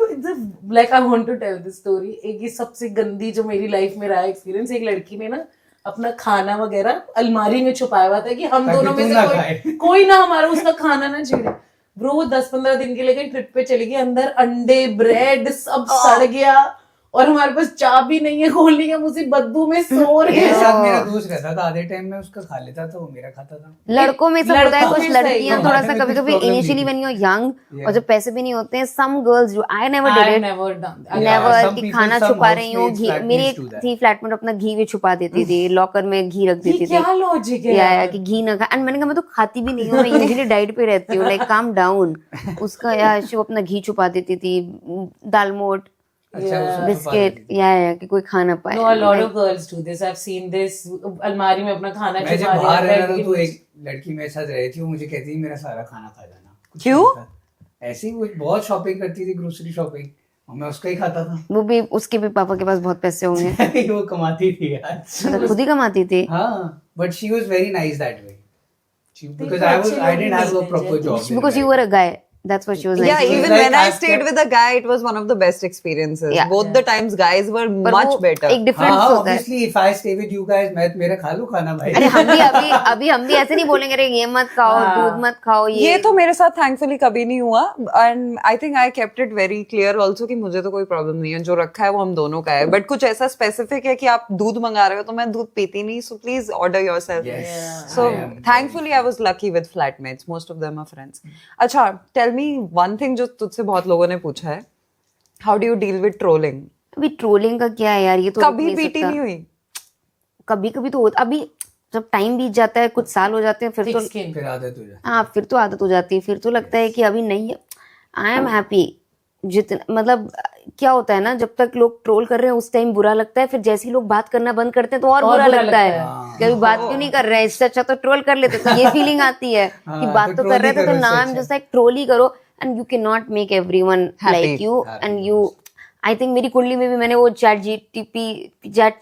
like I want to tell this story. एक ये सबसे गंदी जो मेरी लाइफ में रहा एक्सपीरियंस. एक लड़की ने ना अपना खाना वगैरह अलमारी में छुपाया हुआ था कि हम दोनों में से कोई ना हमारा उसका खाना ना छेड़े. ब्रो वो 10-15 दिन के लिए कहीं ट्रिप पे चली गई. अंदर अंडे, ब्रेड सब सड़ गया और हमारे पास चाबी नहीं है खोलने की. हम उसी बदबू में सो रहे मेरे हैं. साथ मेरा दोस्त रहता था, आधे टाइम में उसका खा लेता था, वो मेरा खाता था. लड़कों में सब होता है. लड़कों कुछ में सही लड़कियां है. थोड़ा सा हमारे में कभी कुछ कभी problem इनिशियली नहीं. When you are young Yeah. और जब पैसे भी नहीं होते हैं, सम गर्ल्स जो I never I did it. never done that. Never some कि people, खाना some छुपा रही हूँ. housemates, घी flatmates मेरी do एक that. थी फ्लैटमेट, अपना घी भी छुपा देती थी, लॉकर में घी रख देती ये थी. क्या लॉजिक है या यार? कि घी ना खा. एंड मैंने कहा मैं तो खाती भी नहीं हूँ, मैं यूजुअली डाइट पे रहती हूँ, लाइक काम डाउन. उसका यार वो अपना घी छुपा देती थी, दालमोट, अच्छा, उसको बिस्किट, छुपा या कि कोई खा ना पाए. No, a lot of girls do this. I've seen this. अलमारी में अपना खाना मैं जब छुपा बाहर दिया, रह रहा था bed तो के एक लड़की मेरे साथ रही थी, वो मुझे कहती थी मेरा सारा खाना खा जाना. कुछ क्यों? नहीं था. ऐसे ही वो बहुत शॉपिंग करती थी, ग्रोसरी शॉपिंग, और मैं उसका ही खाता था. वो भी, उसके भी पापा के पास बहुत पैसे होंगे. वो कमाती थी यार. मतलब खुद ही कमाती थी. हाँ, but she was very nice that way. Because अच्छे I लोग didn't have a मिलते proper हैं. job. Because you were a guy. That's what she was like. Yeah, It was even like when I I've stayed kept- with a guy, it was one of the best experiences. Yeah. Both the times guys were पर much वो better. एक difference हाँ, होता है. obviously if I stay with you guys, मैं मेरा खा लूँ खाना भाई. अरे हम भी ऐसे नहीं बोलेंगे अरे ये मत खाओ, दूध मत खाओ. ये तो मेरे साथ thankfully कभी नहीं हुआ. And I think I kept it very clear also कि मुझे तो कोई problem नहीं है, जो रखा है वो हम दोनों का है. But कुछ ऐसा specific है कि आप दूध मंगा रहे हो तो मैं दूध पीती नहीं, so please order yourself. Yes. So I am thankfully I was lucky with flatmates. Most of them are friends. अच्छा, tell me one thing जो तुझसे बहुत लोगों ने पूछा है. How do you deal with trolling? अभी ट्रोलिंग का क्या है यार, ये तो कभी रुक नहीं पीटी सकता. नहीं हुई? कभी कभी तो होता. अभी जब टाइम बीत जाता है, कुछ साल हो जाते हैं, फिर तो Thick skin. फिर आदत हो जाती हाँ, फिर तो आदत हो जाती है. फिर तो लगता है कि अभी नहीं. I am happy. जितना मतलब क्या होता है ना, जब तक लोग ट्रोल कर रहे हैं उस टाइम बुरा लगता है, फिर जैसे ही लोग बात करना बंद करते हैं तो और बुरा लगता है कि अभी बात क्यों नहीं कर रहे हैं, इससे अच्छा तो ट्रोल कर लेते. तो ये फीलिंग आती है कि बात तो troll कर रहे ही थे तो करो, नाम इससे जस्ट लाइक ट्रोल ही करो. And you can not make everyone like you. And you, I think मेरी कुंडली में भी मैंने वो चैट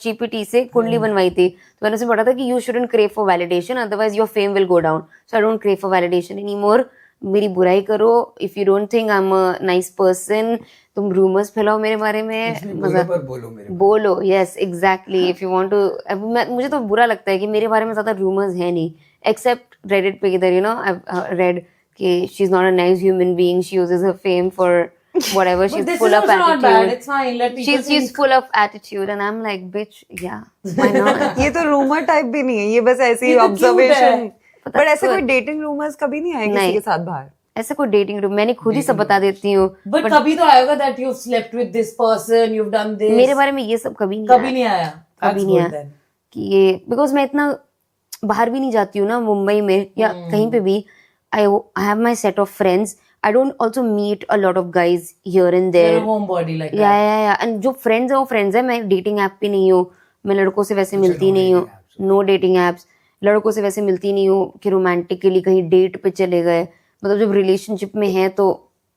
जीपीटी से कुंडली बनवाई थी, तो मैंने उसे पढ़ा था कि you shouldn't crave for validation, otherwise your fame will go down. So I don't crave for validation any more. मेरी बुराई करो. If you don't think I am a nice person, तुम रूमर्स फैलाओ मेरे बारे में, बोलो पर बोलो मेरे बोलो. Yes exactly. If you want to, मुझे तो बुरा लगता है कि मेरे बारे में ज्यादा रूमर्स है नहीं, एक्सेप्ट रेडिट पे किधर, यू नो, आई रेड कि she is not a nice human being, she uses her fame for whatever. But She's this full is of also not bad. attitude. It's fine. Let people She's think. full of attitude, and I'm like, bitch, yeah, why not? ये तो rumour type भी नहीं है, ये बस ऐसे ही ये तो cute ऑब्जर्वेशन. है. बट ऐसे good. कोई डेटिंग रूमर्स कभी नहीं आए किसी नहीं. के साथ बाहर? ऐसा कोई डेटिंग रूम मैंने खुद ही सब बता देती हूँ. But कभी तो आएगा that you've slept with this person, you've done this. मेरे बारे में ये सब कभी नहीं कभी आया. नहीं आया. कभी नहीं आया कि ये, बिकॉज मैं इतना बाहर भी नहीं जाती हूँ ना, मुंबई में या कहीं पे भी. I have my set of friends. I don't also meet a lot of guys here and there. You're a homebody like that. या एंड जो फ्रेंड्स है वो फ्रेंड्स है. मैं डेटिंग ऐप पे नहीं हूँ, मैं लड़कों से वैसे मिलती नहीं हूँ. No dating apps. लड़कों से वैसे मिलती नहीं हूँ कि रोमांटिकली कहीं डेट पे चले गए. मतलब जब रिलेशनशिप में है तो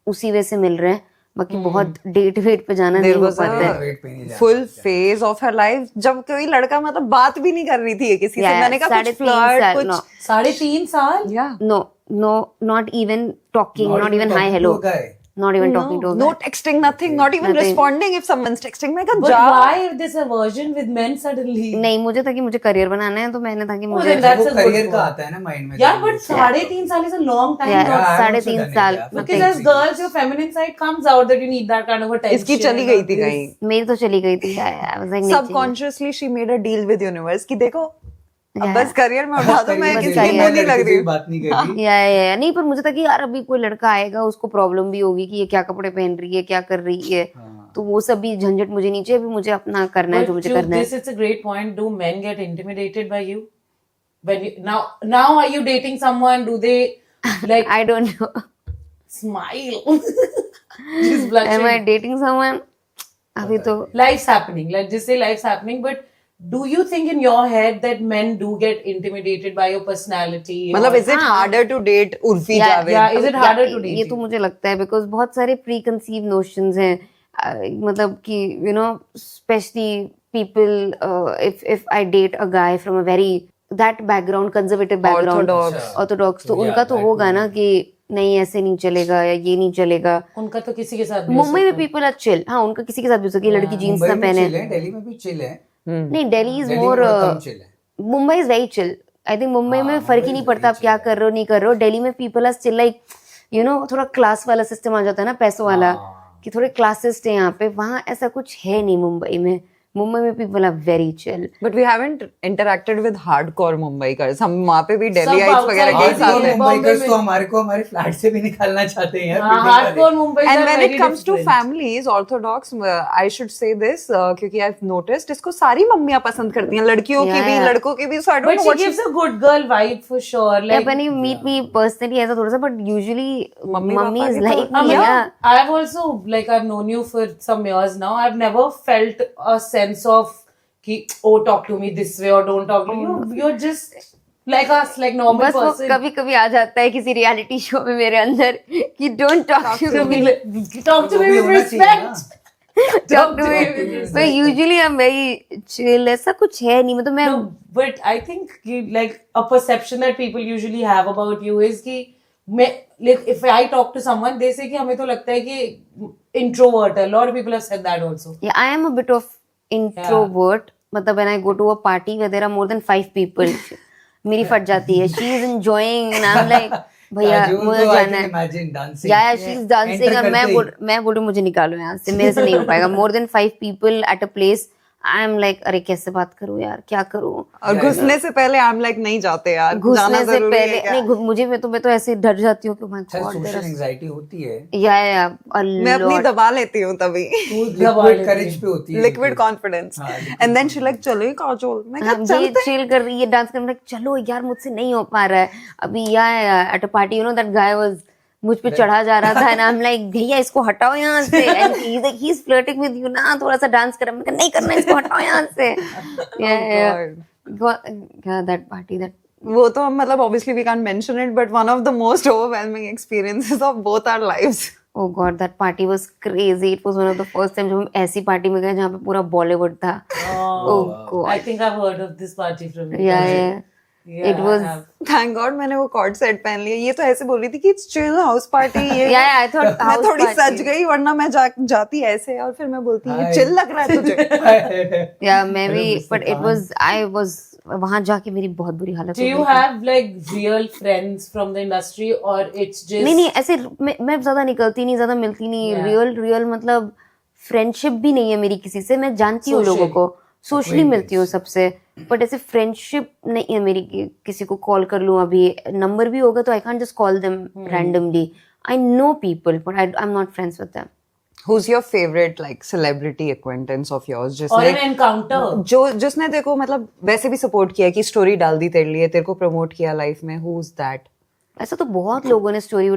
उसी वजह से मिल रहे हैं, बाकी बहुत डेट वेट पे जाना नहीं हो पाता है. वेट पे नहीं जाना. Full phase of her life जब कोई लड़का मतलब बात भी नहीं कर रही थी किसी से, Yeah, मैंने कहा कुछ 3.5 फ्लर्ट साल, कुछ. no. 3.5 साल. Yeah. No, not even talking, not even hi, talking hello, to a guy. not even talking to a No guy. texting, nothing, not even Nothing. responding if someone's texting. मैं कहा But जा. why this aversion with men suddenly? नहीं, मुझे था कि मुझे career बनाना है, तो मैंने था कि Oh, मुझे then that's वो a good करियर का point. आता है ना माइंड में. Yeah, but 3.5 साल is a long time. Yeah, now. I also 3.5 done it, साल. yeah. Because as girls, your feminine side comes out that you need that kind of attention. इसकी चली गई थी this. कहीं. मेरी तो चली गई थी. I was like, नहीं चाहिए. Subconsciously she made a deal with universe कि देखो अब बस करियर में उठा दो, मैं करियर किसी के लिए की मैं नहीं लग लड़के रही से बात नहीं कर रही। या नहीं, पर मुझे था कि यार अभी कोई लड़का आएगा उसको प्रॉब्लम भी होगी कि ये क्या कपड़े पहन रही है, क्या कर रही है, तो वो सब भी झंझट मुझे नहीं चाहिए। अभी मुझे अपना करना है जो मुझे करना है। This is a great point. Do men get intimidated by you? When you now are you dating someone? Do they like I don't know. smile? She's blushing. Am I dating someone? अभी तो Life's happening. Like just say life's happening, but do you think in your head that men do get intimidated by your personality? मतलब or- is it harder to date Urfi Yeah, Javed? yeah, is it harder to date ये तो मुझे लगता है because बहुत सारे pre conceive notions हैं। मतलब कि you know specially people if I date a guy from a very that background, conservative background, orthodox, तो उनका तो होगा ना कि नहीं ऐसे नहीं चलेगा या ये नहीं चलेगा। उनका तो किसी के साथ भी हो मुंबई में सकता है। पीपल आर चिल, हाँ उनका किसी के साथ भी हो सकता है, लड़की जीन्स मुंबई ना में पहने। chill है, दिल्ली में भी चिल है। नहीं, दिल्ली इज दिल्ली मोर, में बहुत कम chill है। Mumbai is very chill. I think Mumbai में फर्क ही नहीं पड़ता आप क्या कर रहे हो नहीं कर रहे हो। दिल्ली में people are still like you know थोड़ा क्लास वाला सिस्टम आ जाता है ना, पैसों वाला, कि थोड़े क्लासेस थे यहाँ पे। वहाँ ऐसा कुछ है नहीं मुंबई में। मुंबई में people are very chill. But we haven't interacted with hardcore Mumbaikars. हम वहाँ पे भी दिल्लीites outside वगैरह के Delhi साथ है। हैं। मुंबईकर्स में- तो हमारे को हमारे फ्लैट से भी निकालना चाहते हैं यार, हाँ, building वाले। hardcore Mumbai And are when very it comes to different. families, Orthodox, I should say this क्योंकि I've noticed इसको सारी मम्मियाँ पसंद करती हैं, लड़कियों की भी, Yeah. लड़कों की भी। So I don't But know she what gives a good girl vibe for sure. Yeah, Like, when you meet me personally ऐसा थोड़ा सा, but usually मम्मी mummy पापा is की तो- like I mean, yeah. I've also like I've known you for some years now. I've never felt a sense of कि oh talk to me this way or don't talk to you. You're just like us, like normal बस वो person. कभी कभी आ जाता है किसी reality show में मेरे अंदर कि don't talk to me, Talk to वो me भी with होना चाहिए ना। respect. Talk to me. मैं usually I am very chill, ऐसा कुछ है नहीं। मतलब मैं No, but I think like a perception that people usually have about you is कि मैं like if I talk to someone, they say कि हमें तो लगता है कि introvert है. A lot of people have said that also. yeah, I am a bit of introvert. मतलब when I go to a party where there are more than 5 people, मेरी फट जाती है। She is enjoying and I'm like भैया काजोल मुझे तो I जाना can है। imagine dancing. या शी इज डांसिंग, Enter मैं करते ही। बोल रही मुझे निकालो यहाँ से, मेरे से नहीं हो पाएगा। More than 5 people at a place, I am like अरे कैसे बात करूँ यार, क्या करूँ। और घुसने से पहले I'm like नहीं जाते यार, जाना घुसने से जरूरी है पहले क्या? नहीं, मुझे मैं तो ऐसे डर जाती हूँ कि माय अच्छा, गॉड सोशल एंजाइटी होती है, या मैं अपनी दबा लेती हूँ तभी। लिक्विड करेज पे होती है। Liquid confidence. And then she like चलो काजोल, मैं क्या ये चलते चिल कर रही है, डांस करने में, चलो यार मुझसे नहीं हो पा रहा है अभी। या at a party you know that guy was मुझ पे चढ़ा जा रहा था एंड आई एम लाइक भैया इसको हटाओ यहाँ से, and he is flirting with you ना, थोड़ा सा डांस कर। मैंने कहा नहीं करना, इसको हटाओ यहाँ से। क्या दैट पार्टी दैट वो तो हम मतलब obviously we can't mention it, but one of the most overwhelming experiences of both our lives. Oh God, that party was crazy. It was one of the first time जब हम ऐसी party में गए जहाँ पे पूरा बॉलीवुड था। Oh God. I think I've heard of this party from you. Yeah. It I was. have. Thank God मैंने वो कॉर्ड सेट पहन लिया। ये तो ऐसे बोल रही थी कि it's chill house party ये। Yeah, I thought मैं house थोड़ी party. सज गई, वरना मैं जाती ऐसे और फिर मैं बोलती ये Hi. chill लग रहा है तुझे। Yeah, maybe, Hello, Mr. but it Khan. was वहां जाके मेरी बहुत बुरी हालत Do हो you गई थी। have like real friends from the industry or it's just नहीं ऐसे मैं ज्यादा निकलती नहीं, ज्यादा मिलती नहीं। Yeah. रियल मतलब फ्रेंडशिप भी नहीं है मेरी किसी से। मैं जानती हूँ Social. लोगों को, सोशली मिलती हूँ सबसे, बट ऐसे फ्रेंडशिप नहीं है मेरी कि किसी को कॉल कर लूँ। अभी नंबर भी होगा तो I can't just call them randomly. I know people but I am not friends with them. Who's your favorite like celebrity acquaintance of yours or जिसने an encounter? जिसने तेरे को मतलब वैसे भी सपोर्ट किया कि स्टोरी डाल दी तेरे लिए, तेरे को प्रमोट किया लाइफ में? Who's that? ऐसा तो बहुत लोगों ने story.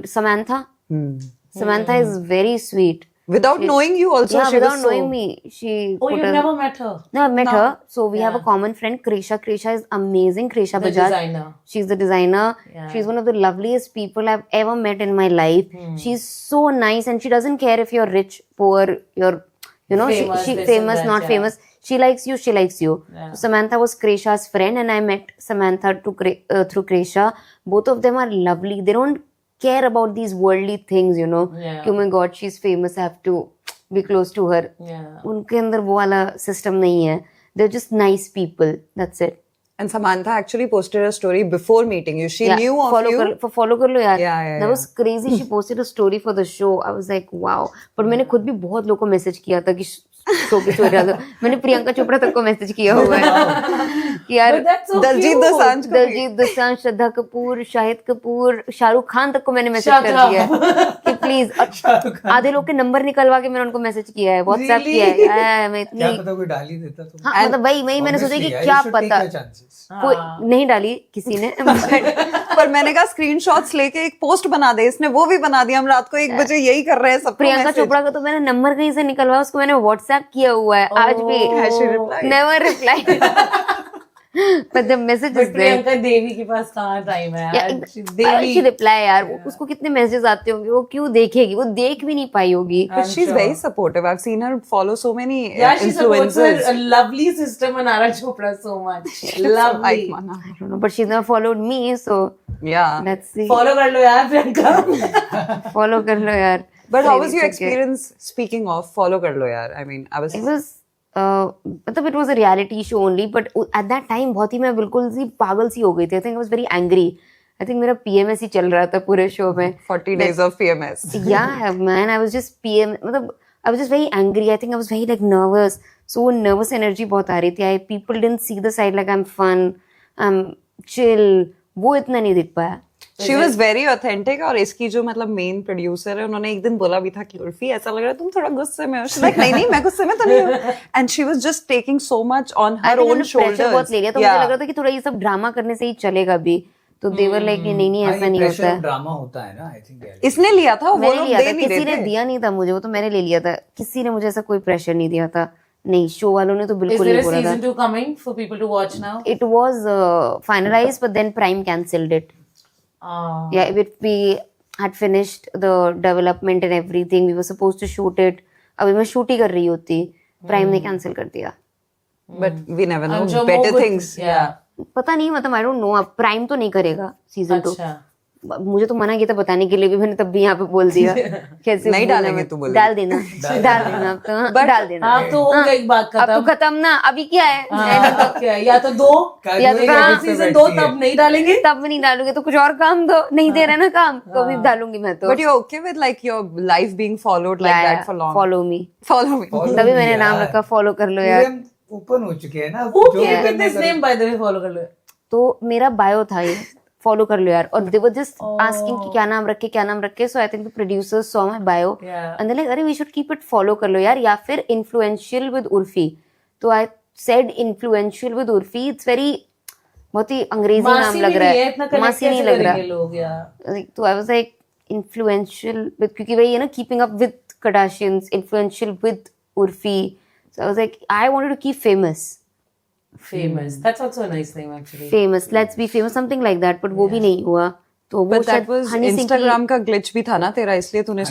Samantha is very sweet. Without knowing you also, Yeah, she without was so... knowing me, she Oh, put you've a- never met her? No, I've met her. So we have a common friend, Krisha. Krisha is amazing. Krisha The Bajaj. designer. She's the designer. Yeah. She's one of the loveliest people I've ever met in my life. She's so nice, and she doesn't care if you're rich, poor, you're, you know, Famous, she this and famous, that, not yeah. famous. She likes you. She likes you. Yeah. So Samantha was Krisha's friend, and I met Samantha through Krisha. Both of them are lovely. They don't care about these worldly things, you know. Yeah. कि, oh my God, she's famous. I have to be close to her. Yeah. उनके अंदर वो वाला system नहीं है। They're just nice people. That's it. And Samantha actually posted a story before meeting you. She knew of follow you. follow कर लो यार। Yeah, That was crazy. She posted a story for the show. I was like, wow. पर मैंने खुद भी बहुत लोगों को मैसेज किया था कि शो की स्टोरी डाल दो। मैंने प्रियंका चोपड़ा तक को मैसेज किया हुआ है। कि यार But that's so Daljit cute. Dosanjh को भी- दलजीत दोसांझ, श्रद्धा कपूर, शाहिद कपूर, शाहरुख खान तक को मैंने मैसेज Shut कर up. दिया है कि प्लीज, आधे लोग के नंबर निकलवा के मैंने उनको मैसेज किया है, व्हाट्सएप Really? किया है। मैं क्या इतनी, पता कोई डाल ही देता तो हाँ मतलब वही मैंने सोचा कि क्या पता, कोई नहीं डाली किसी ने पर मैंने कहा स्क्रीनशॉट्स लेके एक पोस्ट बना दे, इसने वो भी बना दिया। हम रात को 1 बजे यही कर रहे हैं सबको प्रियंका message। चोपड़ा का तो मैंने नंबर कहीं से निकलवाया, उसको मैंने व्हाट्सएप किया हुआ है आज भी, Has she replied? Never reply but the message is But there. Priyanka Devi के पास कहाँ टाइम है यार? She's Devi. she reply यार, उसको कितने मैसेजेस आते होंगे, वो क्यों देखेगी, वो देख भी नहीं पाई होगी। But she's very supportive. I've seen her follow so many Yeah, she supports her influencers. lovely sister Manara Chopra so much. Lovely. Like Mana. I don't know, but she's never followed me, so Yeah. let's see. Follow कर लो यार Priyanka. Follow कर लो यार। But how was your It's okay. experience? Speaking of, follow कर लो यार. I mean, I was. It was मतलब it was a reality show only, but at that time बहुत ही मैं बिल्कुल सी पागल सी हो गई थी। I think I was very angry. I think मेरा PMS ही चल रहा था पूरे शो में। 40 days of PMS. Yeah, man, I was just मतलब I was just very angry. I think I was very like nervous. So वो nervous energy बहुत आ रही थी. People didn't see the side like I'm fun, I'm chill. वो इतना नहीं दिख पाया। She was very authentic. और इसकी जो मतलब मेन प्रोड्यूसर है, उन्होंने एक दिन बोला भी था कि उर्फी ऐसा लग रहा है तुम थोड़ा गुस्से में हो। She's like नहीं मैं गुस्से में तो नहीं हूँ। And she was just taking so much on her own shoulders. Pressure बहुत ले लिया, तो मुझे लग रहा था कि थोड़ा ये सब ड्रामा करने से ही चलेगा भी। तो देवर लाइक नहीं ऐसा नहीं होता है। ड्रामा होता है ना, आई थिंक इसने लिया था, वो मैंने लोग लिया दे था, नहीं किसी रहे ने थे। दिया नहीं था मुझे, वो तो मैंने ले लिया था। किसी ने मुझे ऐसा कोई प्रेशर नहीं दिया था। नहीं, शो वालों ने तो Is बिल्कुल there नहीं a बोला था। season 2 coming for people to watch now? It was finalized, but then Prime cancelled it. Yeah, we had finished the development and everything. We were supposed to shoot it. अभी मैं shoot ही कर रही होती, prime ने cancel कर दिया। But we never know. I'm sure Better more good- things. Yeah. पता नहीं, मतलब आई डोंट नो, अब प्राइम तो नहीं करेगा सीजन 2। अच्छा। मुझे तो मना किया था बताने के लिए भी, मैंने तब भी यहाँ पे बोल दिया कैसे नहीं बोलना डालेंगे मत। तो बोलेगी। डाल देना अब तो हाँ, डाल देना। हाँ तो हो गई बात अब तो खत्म। खत्म ना, अभी क्या है, हाँ, क्या है? या तो दो या तो हाँ, सीजन 2 तब नहीं डालेंगे। तब नहीं डालूंगे तो कुछ और काम दो, नहीं दे रहा ना काम तो अभी डालूंगी मैं तो। But you're okay with like your life being followed like that for long? Follow me, Follow me. तभी मैंने नाम रखा फॉलो कर लो यार। ओपन हो चुके हैं ना। Who जो भी came with करना this करो। name by the way? Follow कर लो। तो मेरा बायो था ये, फॉलो कर लो यार, और दे वर जस्ट आस्किंग कि क्या नाम रखे, so I think the producers saw my bio and they like अरे we should keep it follow कर लो यार, या फिर इन्फ्लुएंशियल विद उर्फी। तो I said influential with Urfi, it's very, बहुत ही अंग्रेजी नाम मासी लग भी रहा नहीं है, है, इतना connect मासी नहीं कैसे लग रहा। करेंगे लोग यार? तो I was like influential with, क्योंकि वही है ना, keeping up with Kardashians, influential with Urfi, so I was like I wanted to keep famous, Famous. That's also a nice name actually. Famous, let's be famous, something like that, but वो भी नहीं हुआ। तो वो But that शायद was Honey Singh की, Instagram का glitch भी था ना तेरा, इसलिए तूने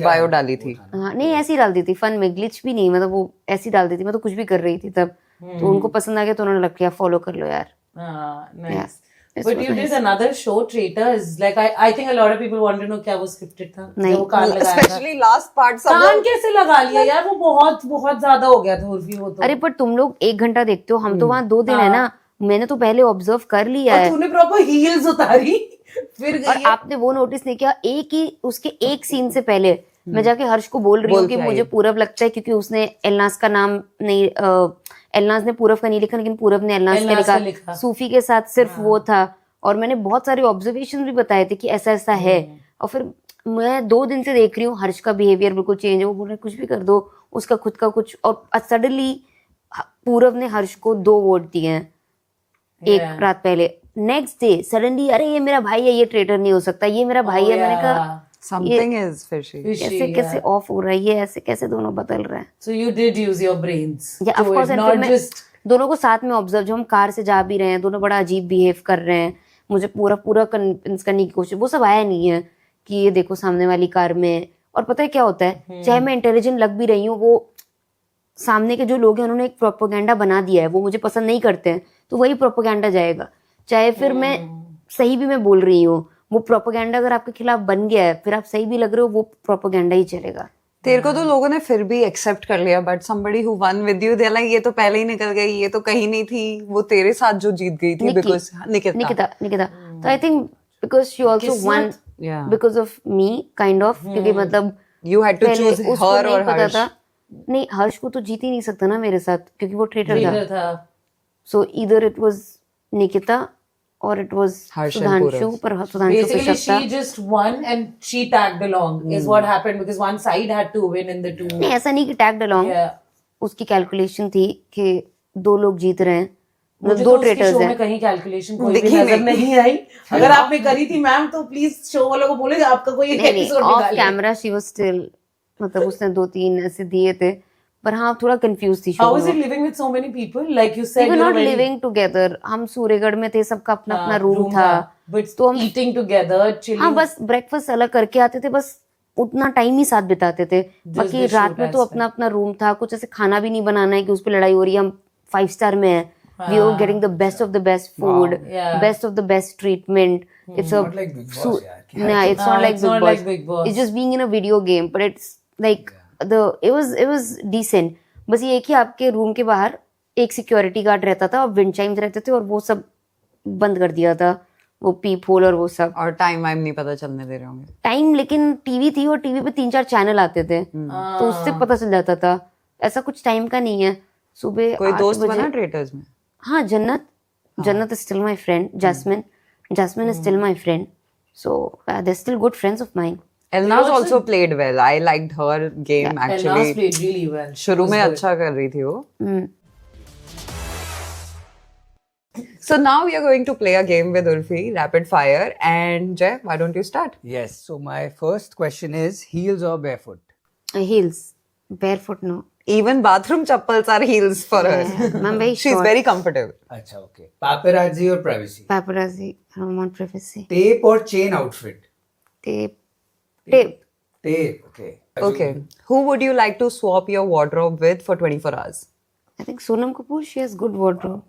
बायो डाली थी। हाँ नहीं ऐसी ही डाल दी थी, फन में, ग्लिच भी नहीं, मतलब वो ऐसी डाल दी थी, मैं तो कुछ भी कर रही थी तब, तो उनको पसंद आ गया तो उन्होंने लग गया फॉलो कर लो यार। Nice. Yeah. This But was you nice. did another show, Traitors. Like I think a lot of people want to know क्या वो scripted था? नहीं। जो वो कान लगाया था। Especially last part सब कान लोग कैसे लगा लिया यार? वो बहुत बहुत ज्यादा हो गया था उर्फी वो तो। अरे पर तुम लोग 1 घंटा देखते हो, हम तो वहाँ 2 दिन है ना, मैंने तो पहले ऑब्जर्व कर लिया और है। तूने प्रॉपर हील्स उतारी फिर और गई है। आपने वो नोटिस नहीं किया, उसके एक सीन से पहले मैं जाके हर्ष को बोल रही हूँ कि मुझे पूरब लगता है, क्योंकि उसने एलनाज का नाम नहीं, एलनाज ने पूरब का नहीं लिखा, लेकिन पूरब ने एलनाज का एलनाज का लिखा, लिखा। सूफी के साथ सिर्फ वो था। और मैंने बहुत सारे ऑब्जर्वेशन भी बताए थे कि ऐसा ऐसा है, और फिर मैं 2 दिन से देख रही हूँ हर्ष का बिहेवियर बिल्कुल चेंज है, वो बोल रहे कुछ भी कर दो, उसका खुद का कुछ, और सडनली पूरब ने हर्ष को 2 वोट दिए हैं एक रात पहले, नेक्स्ट डे सडनली अरे ये मेरा भाई है, ये ट्रेटर नहीं हो सकता, ये मेरा भाई है। मैंने कहा something is fishy. कैसे कैसे ऑफ हो रहा है ये, ऐसे कैसे दोनों बदल रहे हैं। So you did use your brains. या of to course, it, not मैं just दोनों को साथ में ऑब्जर्व, जो हम कार से जा भी रहे हैं, दोनों बड़ा अजीब बिहेव कर रहे हैं, मुझे पूरा कन्विंस करने की कोशिश, वो सब आया नहीं है कि ये देखो सामने वाली कार में। और पता है क्या होता है, चाहे मैं इंटेलिजेंट लग भी रही हूँ, वो सामने के जो लोग हैं उन्होंने एक प्रोपोगेंडा बना दिया है, वो मुझे पसंद नहीं करते हैं, तो वही प्रोपोगेंडा जाएगा, चाहे फिर मैं सही भी मैं बोल रही हूँ, वो प्रोपोगेंडा अगर आपके खिलाफ बन गया है, फिर आप सही भी लग रहे हो, वो प्रोपोगेंडा ही चलेगा। तेरे को तो लोगों ने फिर भी एक्सेप्ट कर लिया, but somebody who won with you, they're like ये तो पहले ही निकल गई, ये तो कहीं नहीं थी, वो तेरे साथ जो जीत गई थी, because निकिता, तो I think because she also one Yeah. Because of me kind of, क्योंकि मतलब You had to पहले choose उसको her नहीं or पता Harsh. था, नहीं हर्ष को तो जीत ही नहीं सकता ना मेरे साथ, क्योंकि वो ट्रेटर था। traitor था। So either it was Nikita or it was Harsh and Sudhanshu, Purav. पर Sudhanshu पे Basically, शक था. she just won and she tagged along is what happened because one side had to win in the two. नहीं ऐसा नहीं कि tag along. Yeah. उसकी calculation थी कि 2 लोग जीत रहे हैं, मतलब मुझे 2 तो उसके ट्रेटर्स शो में हैं. कहीं कैलकुलेशन कोई भी दिखी नजर नहीं आई. अगर आपने करी थी मैम तो प्लीज शो वालों को बोले आपका कोई एक नहीं एपिसोड ऑफ निकाले. कैमरा शी वाज स्टिल, मतलब उसने 2-3 ऐसे दिए थे, पर हाँ थोड़ा कंफ्यूज थी How शो is it में. living with so many people? Like you said, We were you're not very- living together. हम सूर्यगढ़ में थे, सबका अपना अपना हाँ, रूम था. But तो हम eating together, chilling. हाँ बस ब्रेकफास्ट अलग करके आते थे, बस उतना टाइम ही साथ बिताते थे. बाकी the रात shoot में तो aspect. अपना अपना रूम था. कुछ ऐसे खाना भी नहीं बनाना है कि उस पे लड़ाई हो रही है. हम 5 स्टार में है. We were getting the best of the best food, Yeah. best of the best treatment. It's a Not like Big Boss, यार. क्या nah, it's not like it's not Big like Boss. Big Boss. It's just being in a video game, but it's like it was decent. बस ये है कि आपके room के बाहर एक सिक्योरिटी गार्ड रहता था और विंड चाइम्स रहते थे और वो सब बंद कर दिया था, वो पीप होल और वो सब. और टाइम वाइम नहीं पता चलने दे रहे होंगे. टाइम लेकिन टीवी थी और टीवी पे 3-4 चैनल आते थे, तो उससे पता चल जाता था. ऐसा कुछ टाइम का नहीं है. सुबह कोई 8 दोस्त बजे. बना ट्रेटर्स में? हाँ, जन्नत is still my friend. Jasmine is still my friend. So they're still good friends of mine. Elna's also played well. I liked her game Elna's actually. played really well. शुरू में अच्छा कर रही थी वो. So now we are going to play a game with Urfi, rapid fire. And Jay, why don't you start? Yes. So my first question is heels or barefoot? Heels, barefoot no. Even bathroom chappals are heels for her. I'm very She's short. very comfortable. अच्छा, okay. Paparazzi or privacy? Paparazzi, I don't want privacy. Tape or chain outfit? Tape. Tape. Okay. Okay. Who would you like to swap your wardrobe with for 24 hours? I think Sonam Kapoor, she has good wardrobe.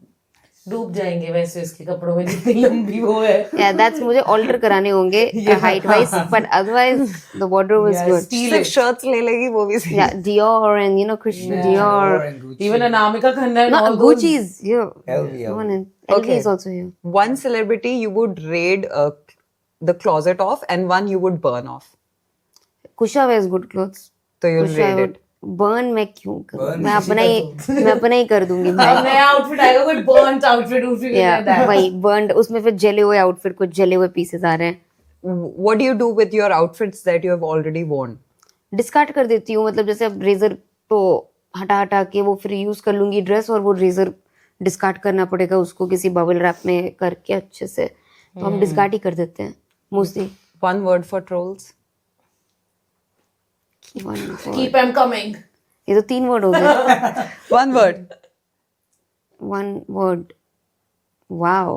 डूब जाएंगे वैसे इसके कपड़ों में जितनी लंबी वो है. Yeah, that's मुझे alter कराने होंगे height wise, but otherwise the wardrobe is good. सिर्फ shirts ले लेगी वो भी सही. Yeah, Dior and Christian Dior. and Gucci. Even Anamika Khanna and No, all those. Gucci's here. LV. One in LV Okay. is also here. One celebrity you would raid the closet of and one you would burn off. Kusha wears good clothes. So you'll Kusha raid would it. burn मैं क्यों करूं? Burn मैं किसी अपना ही कर दूंगी. अब नया आउटफिट आएगा कोई burnt outfit उसी के Yeah, लिए that. वही burned, उसमें फिर जले हुए आउटफिट, कुछ जले हुए पीसेस आ रहे हैं. What do you do with your outfits that you have already worn? Discard कर देती हूँ, मतलब जैसे अब रेजर तो हटा के वो फिर यूज कर लूंगी ड्रेस, और वो रेजर डिस्कार्ड करना पड़ेगा उसको किसी बबल रैप में करके अच्छे से, तो हम डिस्कार्ड ही कर देते हैं mostly. One word for trolls. Keep them coming. ये तो 3 वर्ड हो गए. One word. 1 word. Wow.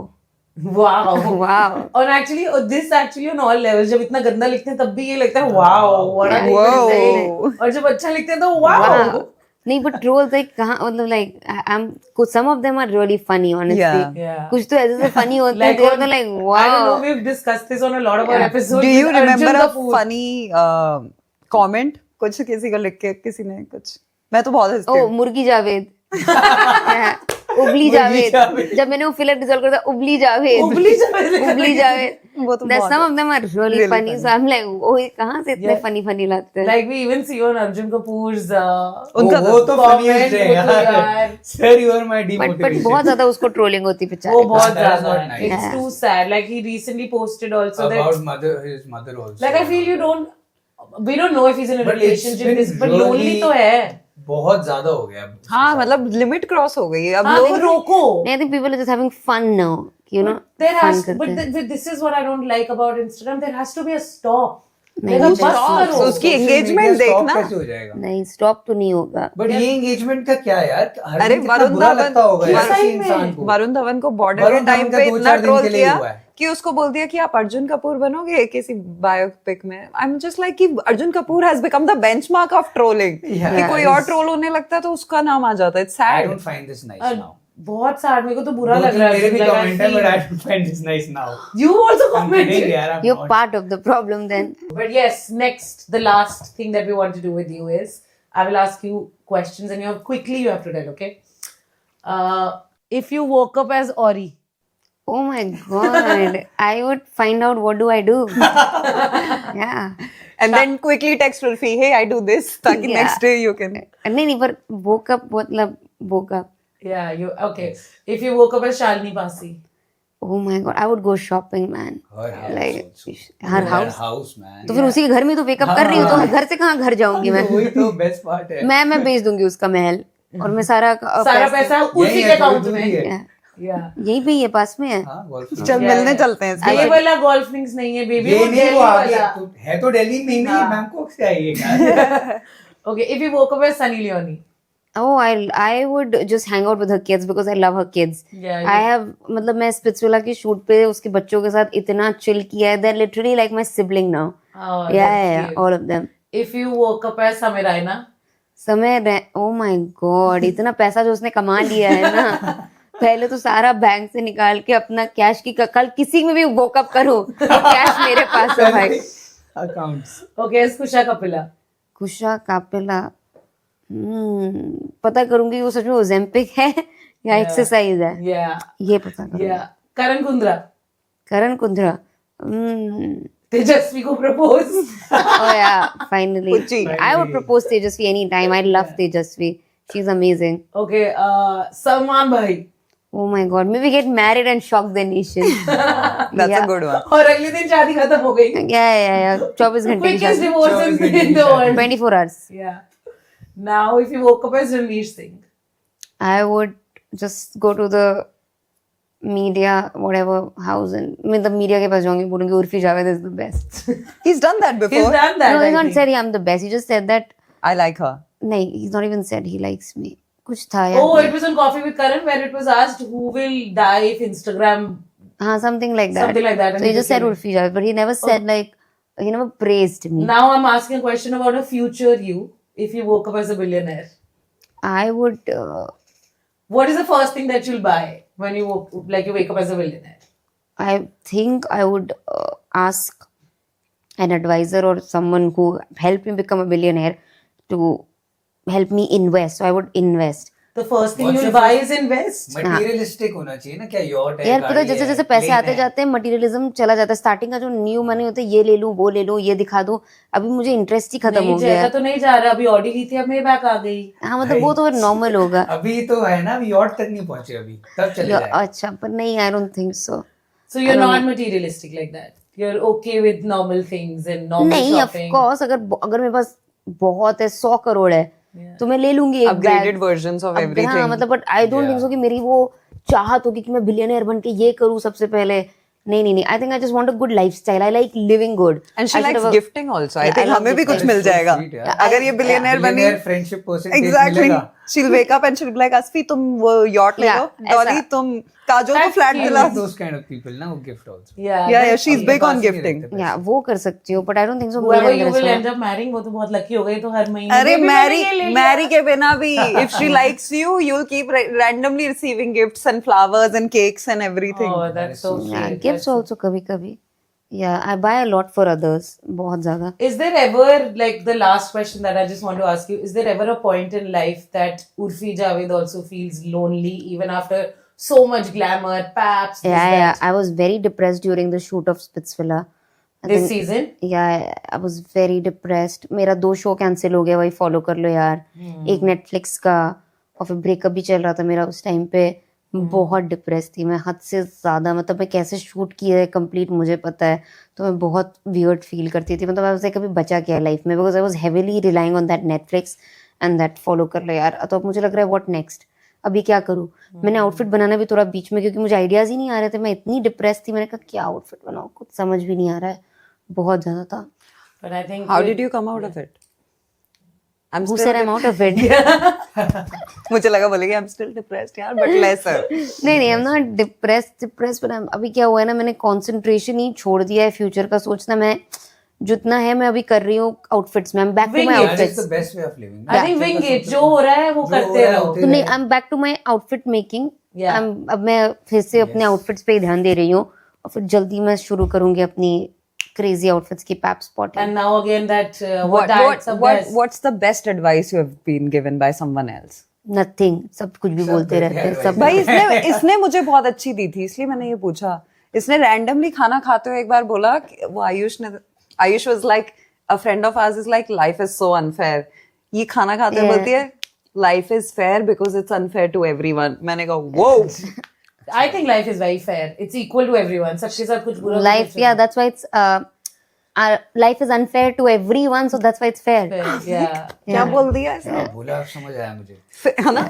Wow. Wow. और actually this actually on all levels, जब इतना गंदा लिखते हैं तब भी ये लगता है वाओ व्हाट आर Wow. और जब अच्छा लिखते हैं तो वाओ. नहीं, बट ट्रोल्स लाइक कहाँ, मतलब लाइक आई एम, कुछ some of them are really funny honestly. Yeah. कुछ तो ऐसे से फनी होते हैं, Like they on- are like I don't wow. know, we've discussed this on a lot of our episodes. Do you with Arjun remember a Kapoor. funny comment? कुछ किसी को लिख के किसी ने कुछ, मैं तो बहुत हंसती ओ हूँ. मुर्गी जावेद. उबली जावेद. जब मैंने वो फिलर डिसॉल्व कर दिया, उबली जावेद. उबली जावेद. उबली जावेद. वो तो That's बहुत some of them are really funny. So I'm like, oh, कहाँ से इतने funny लाते हैं? Like we even see on Arjun Kapoor's उनका वो तो comment funniest है वो तो यार. यार. Sir, you are my But demotivation. बहुत ज्यादा उसको ट्रोलिंग होती है वो बेचारे. बहुत That is ज्यादा not है. nice. It's too sad. Like he recently posted also that About his mother also. like I feel we don't know if he's in a But it's relationship been this, but lonely really- तो है. बहुत ज्यादा हो गया. हाँ मतलब limit cross हो गई है अब हाँ लोग. तो रोको. I think people are just having fun now. You know, There fun has, करते but हैं. this is what I don't like about Instagram. There has to be a stop. नहीं, Like a नहीं, bus stop. करो. So उसकी Social engagement media stop देखना. कैसे हो जाएगा? नहीं, स्टॉप तो नहीं होगा. बट ये एंगेजमेंट का क्या यार? हर अरे दिन कितना वरुण बुरा धवन- लगता होगा यार सही किसी में। इंसान को. वरुण धवन को बॉर्डर वरुण के टाइम धवन का पे 2-4 इतना दिन ट्रोल के लिए किया हुआ है. कि उसको बोल दिया कि आप अर्जुन कपूर बनोगे किसी बायोपिक में. आई एम जस्ट लाइक कि Arjun Kapoor has become the benchmark of trolling. Yeah. कि कोई और ट्रोल होने लगता है तो उसका नाम आ जाता है. It's I sad. don't find this nice now. बहुत sad. मेरे को तो बुरा दो लग तीन रहा है. मेरे भी Like, I कमेंट है feel- but I don't find this nice now. You also I'm kidding commented. यार. I'm You're not. part of the problem then. But yes, next, the last thing that we want to do with you is I will ask you questions and you have to tell, okay? If you woke up as Ori, Oh my god. I would find out what do I do. Yeah. And then quickly text Ulfi, hey, I do this, ताकि Yeah. next day you can. नहीं, पर woke up मतलब woke up. Yeah, you okay. If you woke up as Shalini Basi. Oh my god, I would go shopping, man. Her house Like, also. her Her house. house, man. तो फिर उसी के घर में तो wake up कर रही हूँ, तो मैं घर से कहाँ घर जाऊंगी मैं? वही तो बेस्ट पार्ट है। मैं बेच दूंगी उसका महल और मैं सारा पैसा उसी यही के है, अकाउंट थोड़ी में। दूरी है। Yeah. यही पे ही है, पास में है। हाँ, golf में। चल मिलने चलते हैं इसके ये बाद। वाला गोल्फ लिंक्स नहीं है बेबी, ये वो नहीं, दिल्ली वो आगे वाला। तो है, तो दिल्ली में ही नहीं, हाँ। बैंकॉक से आई है। Okay, if you woke up as Sunny Leone. Oh, I would just hang out with her kids because I love her kids. Yeah, I have, मतलब मैं स्पिट्सविला की शूट पे उसके बच्चों के साथ इतना चिल किया है, they're literally like my sibling now. Oh, Yeah, that's all of them. If you woke up as Samir Raina. oh my god, इतना पैसा जो उसने कमा लिया है ना, पहले तो सारा बैंक से निकाल के अपना कैश की कल किसी में भी वोकअप करो, कैश मेरे पास है भाई। Accounts. Okay, as Kusha Kapila. कुशा कापिला, पता करूंगी वो सच में ओजेम्पिक है या एक्सरसाइज है, Yeah. ये पता करूंगी। Yeah. Karan Kundra. Karan Kundra, Tejasvi ko propose. oh yeah, finally. Pucci. I would propose Tejasvi anytime. I love Tejasvi. She's amazing. Okay, Salman Bhai. Oh my god, maybe get married and shock the nation. That's Yeah. a good one. और अगले दिन शादी खत्म हो गई। Yeah. 24 घंटे की Quickest शादी। divorce in 24 घंटे the world. 24 hours. Yeah. Now, if you woke up as Ranveer Singh. I would just go to the media, whatever house, and मैं the media के पास जाऊंगी, बोलूंगी Urfi Javed is the best. He's done that before. He's done that. No, I he's not think. said I'm the best. He just said that. I like her. नहीं, he's not even said he likes me. कुछ था यार। Oh, it was on Coffee with Karan where it was asked who will die if Instagram. हाँ, something like that. Something like that, and So he he just said took it. Urfi Javed, but he never said like, he never praised me. Now I'm asking a question about a future you if you woke up as a billionaire. I would, What is the first thing that you'll buy when you wake up as a billionaire? I think I would ask an advisor or someone who helped me become a billionaire to help me invest. So I would invest. The first thing What's you'll your buy first- is invest. Materialistic होना चाहिए ना, क्या yacht है, यार पता है, गाड़ी जैसे है, जैसे पैसे plane आते है। जाते हैं मटेरियलिज्म चला जाता है। स्टार्टिंग का जो न्यू मनी होता है, ये ले लूं, वो ले लूं, ये दिखा दूं, अभी मुझे इंटरेस्ट ही खत्म नहीं हो गया जाएगा है। तो नहीं जा रहा, अभी ऑडी ली थी, अब मेरे बैक आ गई। हाँ, मतलब वो तो नॉर्मल होगा। अभी तो है ना, अभी यॉट तक नहीं पहुंचे, अभी तब चले जाए। अच्छा, पर नहीं, I don't think so. So you're not materialistic like that. You're okay with normal things and normal नहीं, ऑफ shopping. कोर्स, अगर मेरे पास बहुत है, 100 करोड़ है, तो मैं ले लूंगी एक Upgraded बैग। versions of हाँ, everything. मतलब but I don't think so कि मेरी वो चाहत होगी कि मैं बिलियनर बन के ये करूँ सबसे पहले। नहीं, I think I just want a good lifestyle. I like living good. And she likes gifting also. I Yeah, I think love हमें भी कुछ gifting. मिल जाएगा। sweet, यार। अगर ये billionaire बनी, Billionaire friendship percentage exactly. मिलेगा। She'll wake up and she'll be like, "अस्फी तुम वो yacht ले Yeah, लो, Dolly ऐसा। तुम काजोल को That's flat cute. दिला." Those kind of people ना, वो gift also। Yeah. Yeah, that's she's cute. big on पास ही नहीं gifting. रखते या वो कर सकती हूँ, but I don't think so Whoever you will end up marrying, वो तो बहुत लकी हो गई, तो हर महीने अरे में भी मैंने ये ले लिया। मैरी के बिना भी if she likes you, you'll keep randomly receiving gifts and flowers and cakes and everything. Oh, that's so sweet. Gifts also कभी-कभी। या I buy a lot for others, बहुत ज्यादा। Is there ever, like the last question that I just want to ask you, is there ever a point in life that Urfi Javed also feels lonely even after so much glamour, paps, this, Yeah, that? I was very depressed during the shoot of Spitzvilla. I This think- season? Yeah, I was very depressed. मेरा 2 show cancel हो गया, वही follow कर लो यार। एक Netflix का, और फिर ब्रेकअप भी चल रहा था मेरा उस टाइम पे। बहुत डिप्रेस थी मैं, हद से ज्यादा। मतलब मैं कैसे शूट किया है कंप्लीट मुझे पता है, तो मैं बहुत वियर्ड फील करती थी। मतलब मैं कभी बचा क्या लाइफ में, because I was heavily relying on that Netflix and that follow कर लो यार। तो अब मुझे लग रहा है व्हाट नेक्स्ट, अभी क्या करूँ। मैंने आउटफिट बनाना भी थोड़ा बीच में, क्योंकि मुझे आइडियाज ही नहीं आ रहे थे। मैं इतनी डिप्रेस थी, मैंने कहा क्या आउटफिट बनाऊँ, कुछ समझ भी नहीं आ रहा है, बहुत ज्यादा था। But I think How did you come out of it? I'm Who still said I'm out of it? मुझे लगा बोलेगी I'm still depressed यार, but lesser. नहीं, I'm not depressed, but अभी क्या हुआ है ना, मैंने कंसंट्रेशन ही छोड़ दिया है फ्यूचर का सोचना। मैं जितना है मैं अभी कर रही हूँ आउटफिट्स में, I'm back to my Wing it. That is outfits। the best way of living। I think wing it, जो हो रहा है वो जो करते हो रहा है रहो। होते तो नहीं, रहे। I'm back to my outfit making। Yeah. अब मैं फिर से अपने आउटफिट्स पे ही ध्यान दे रही हूँ, और फिर जल्दी मैं शुरू करूंगी अपनी क्रेजी आउटफिट्स की pap spotting. And now again that what diets are best. What's the best advice you have been given by someone else? Nothing, सब कुछ भी बोलते रहते हैं सब। भाई इसने मुझे बहुत अच्छी दी थी, इसलिए मैंने ये पूछा। इसने रैंडमली खाना खाते हुए एक बार बोला कि वो Ayush was like, a friend of hours is like, life is so unfair. ये खाना खाते हुए Yeah. बोलती है life is fair because it's unfair to everyone. मैंने कहा whoa. I think life is very fair. It's equal to everyone. सबके साथ कुछ बुरा Life, yeah, that's why it's life is unfair to everyone, so that's why it's fair. Yeah. क्या बोल दिया इसने? हाँ, बोला समझ आया मुझे. है ना?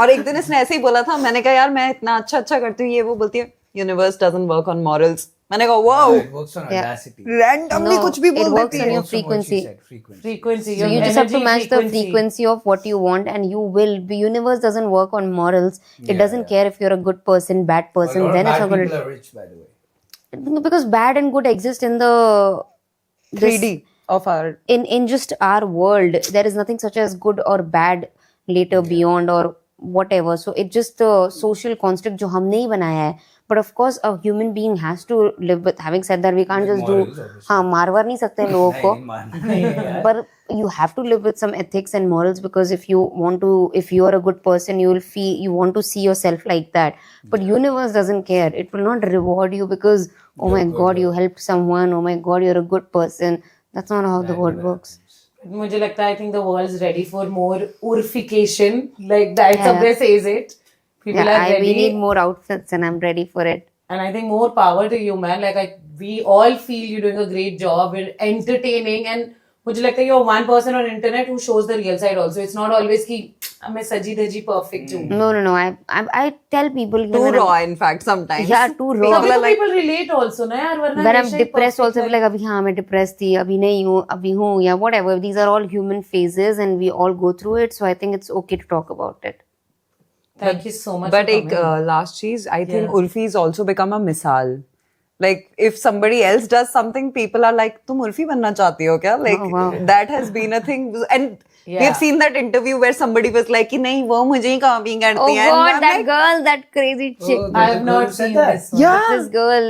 और एक दिन इसने ऐसे ही बोला था. मैंने कहा यार मैं इतना अच्छा करती हूँ ये वो बोलती है. Universe doesn't work on morals. मैंने कहा wow. It works on audacity. Randomly कुछ भी it बोल works देती on है. your Also what she frequency. said, frequency. Frequency. So your you just have to energy match the frequency of what you want, and you will. The universe doesn't work on morals. It doesn't care if you're a good person, bad A person. lot of Then it's bad not going people to. are rich, by the way. Because bad and good exist in the 3D of our in just our world. There is nothing such as good or bad later beyond or whatever. So it's just the social construct जो हमने ही बनाया है. But of course, a human being has to live with. Having said that, we can't just morals, do. obviously. हाँ मारवार नहीं सकते हैं लोगों को. नहीं, मानना नहीं है यार. But you have to live with some ethics and morals, because if you are a good person, you want to see yourself like that. But universe doesn't care. It will not reward you because oh my god, you helped someone. Oh my god, you're a good person. That's not how the world works. मुझे लगता है I think the world is ready for more urfication, like that Yeah. subway says it. People are ready. We need more outfits, and I'm ready for it. And I think more power to you, man. Like we all feel you're doing a great job in entertaining, and मुझे लगता है you're one person on internet who shows the real side also. It's not always कि मैं सजी धजी perfect हूँ. No. I tell people too when raw in fact sometimes. Yeah, too raw. People, are like people relate also ना यार वरना when I'm हमेशा ही depressed perfect also, like अभी हाँ मैं depressed थी, अभी नहीं हूँ, अभी हूँ, या whatever. These are all human phases, and we all go through it. So I think it's okay to talk about it. Thank you so much. But for एक coming. last cheese, I think Urfi has also become a misal. Like if somebody else does something, people are like, "तुम उर्फी बनना चाहती हो क्या?" Like wow. that has been a thing, and we Yeah. have seen that interview where somebody was like, कि नहीं वो मुझे ही copying Oh करती है. God, And I'm that like, girl, that crazy chick. Oh, I have not said seen that. this one. Yeah. This girl.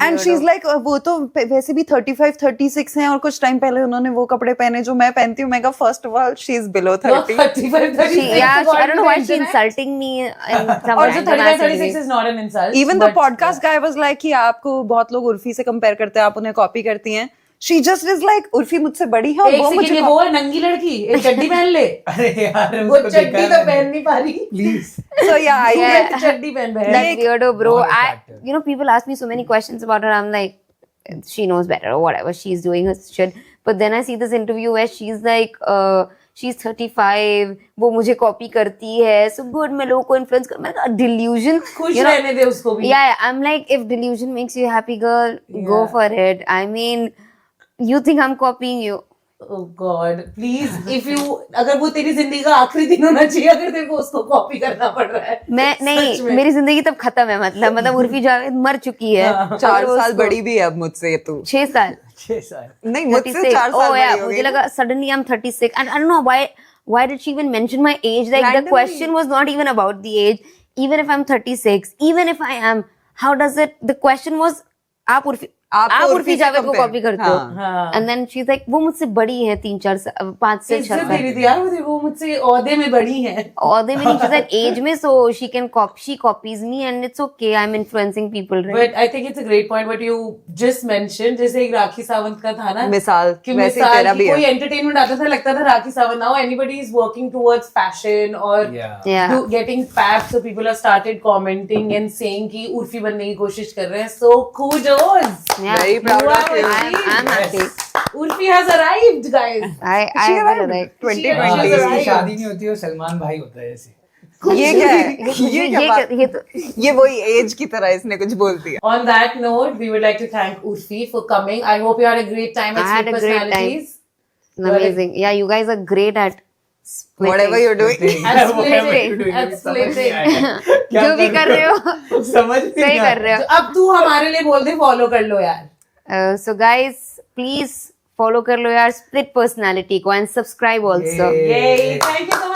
and she's like वो तो वैसे भी 35, 36 हैं और कुछ टाइम पहले उन्होंने वो कपड़े पहने जो मैं पहनती हूँ. मैं कहा first of all she's below You're 30. 35, 36. I don't know why she's internet. insulting me. In some Also, random 35, ass 36 way. is not an insult. Even the but- podcast guy was like कि आपको बहुत लोग उर्फी से compare करते हैं, आप उन्हें copy करती हैं. She just is like Urfi मुझसे बड़ी है और एक वो सेकंड मुझे ये वो है नंगी लड़की एक चड्डी पहन ले अरे यार वो उसको चड्डी देखा तो है पहन नहीं पा रही please. So yeah, I Yeah. चड्डी पहन रहे That weirdo, bro. Not attractive. People ask me so many questions about her. I'm like, she knows better or whatever. She's doing her shit. But then I see this interview where she's like, she's 35. वो मुझे copy करती है. So good, मैं लोगों को influence कर. मैं कहा delusion. खुश you know, रहने दे उसको भी Yeah, I'm like, if delusion makes you happy, girl, go Yeah. for it. I mean, you think I'm copying you? Oh God, please, if you अगर वो तेरी जिंदगी का आखिरी दिन होना चाहिए अगर तेरे को उसको कॉपी करना पड़ रहा है मैं सच में। नहीं, मेरी जिंदगी तब खत्म है. मतलब उर्फी जावेद मर चुकी है. 4 साल बड़ी भी है अब मुझसे तू. 6 साल. 6 साल. नहीं मुझसे 36. 4 Oh साल yeah, बड़ी हो मुझे गई. लगा suddenly I'm 36, and I don't know why did she even mention my age? Like Randomly. the question was not even about the age. Even if I'm 36, even if I am, how does it? The question was, आप आपको उर्फी जावेद को compare. Copy करते हो. हाँ। And then she's like, वो मुझसे बड़ी है 3-4 5 से 6 इज्जत दे साल. रही थी यार वो मुझसे औहदे में बड़ी है Or they mean she's at age में, so she copies me, and it's okay. I'm influencing people, right? But I think it's a great point what you just mentioned. जैसे एक राखी सावंत का था ना मिसाल कि वैसे मिसाल तेरा की भी कोई है. एंटरटेनमेंट आता था लगता था Rakhi Sawant now anybody is working towards fashion or Yeah. getting fab so people have started commenting and saying कि उर्फी बनने की कोशिश कर रहे हैं so kudos Yeah. Very proud You of are you. I'm happy. Urfi has arrived guys I will like. 2020. arrived. शादी नहीं होती है सलमान भाई होता है ऐसे. ये क्या है? ये क्या बात? ये तो ये वही एज की तरह इसने कुछ बोल दिया. On that note, we would like to thank Urfi for coming. I hope you had a great time at I had Sweet a great time. Personalities. amazing. Yeah, you guys are great at splitting. Whatever you're doing. At Whatever splitting. you're doing, At अभी समझ नहीं splitting. आया. क्या जो भी कर रहे हो समझ नहीं सही आया. कर रहे हो. तो अब तू हमारे लिए बोल दे फॉलो कर लो यार So guys, please follow कर लो यार Split Personality को, and subscribe also. Yay. Yay. Thank you so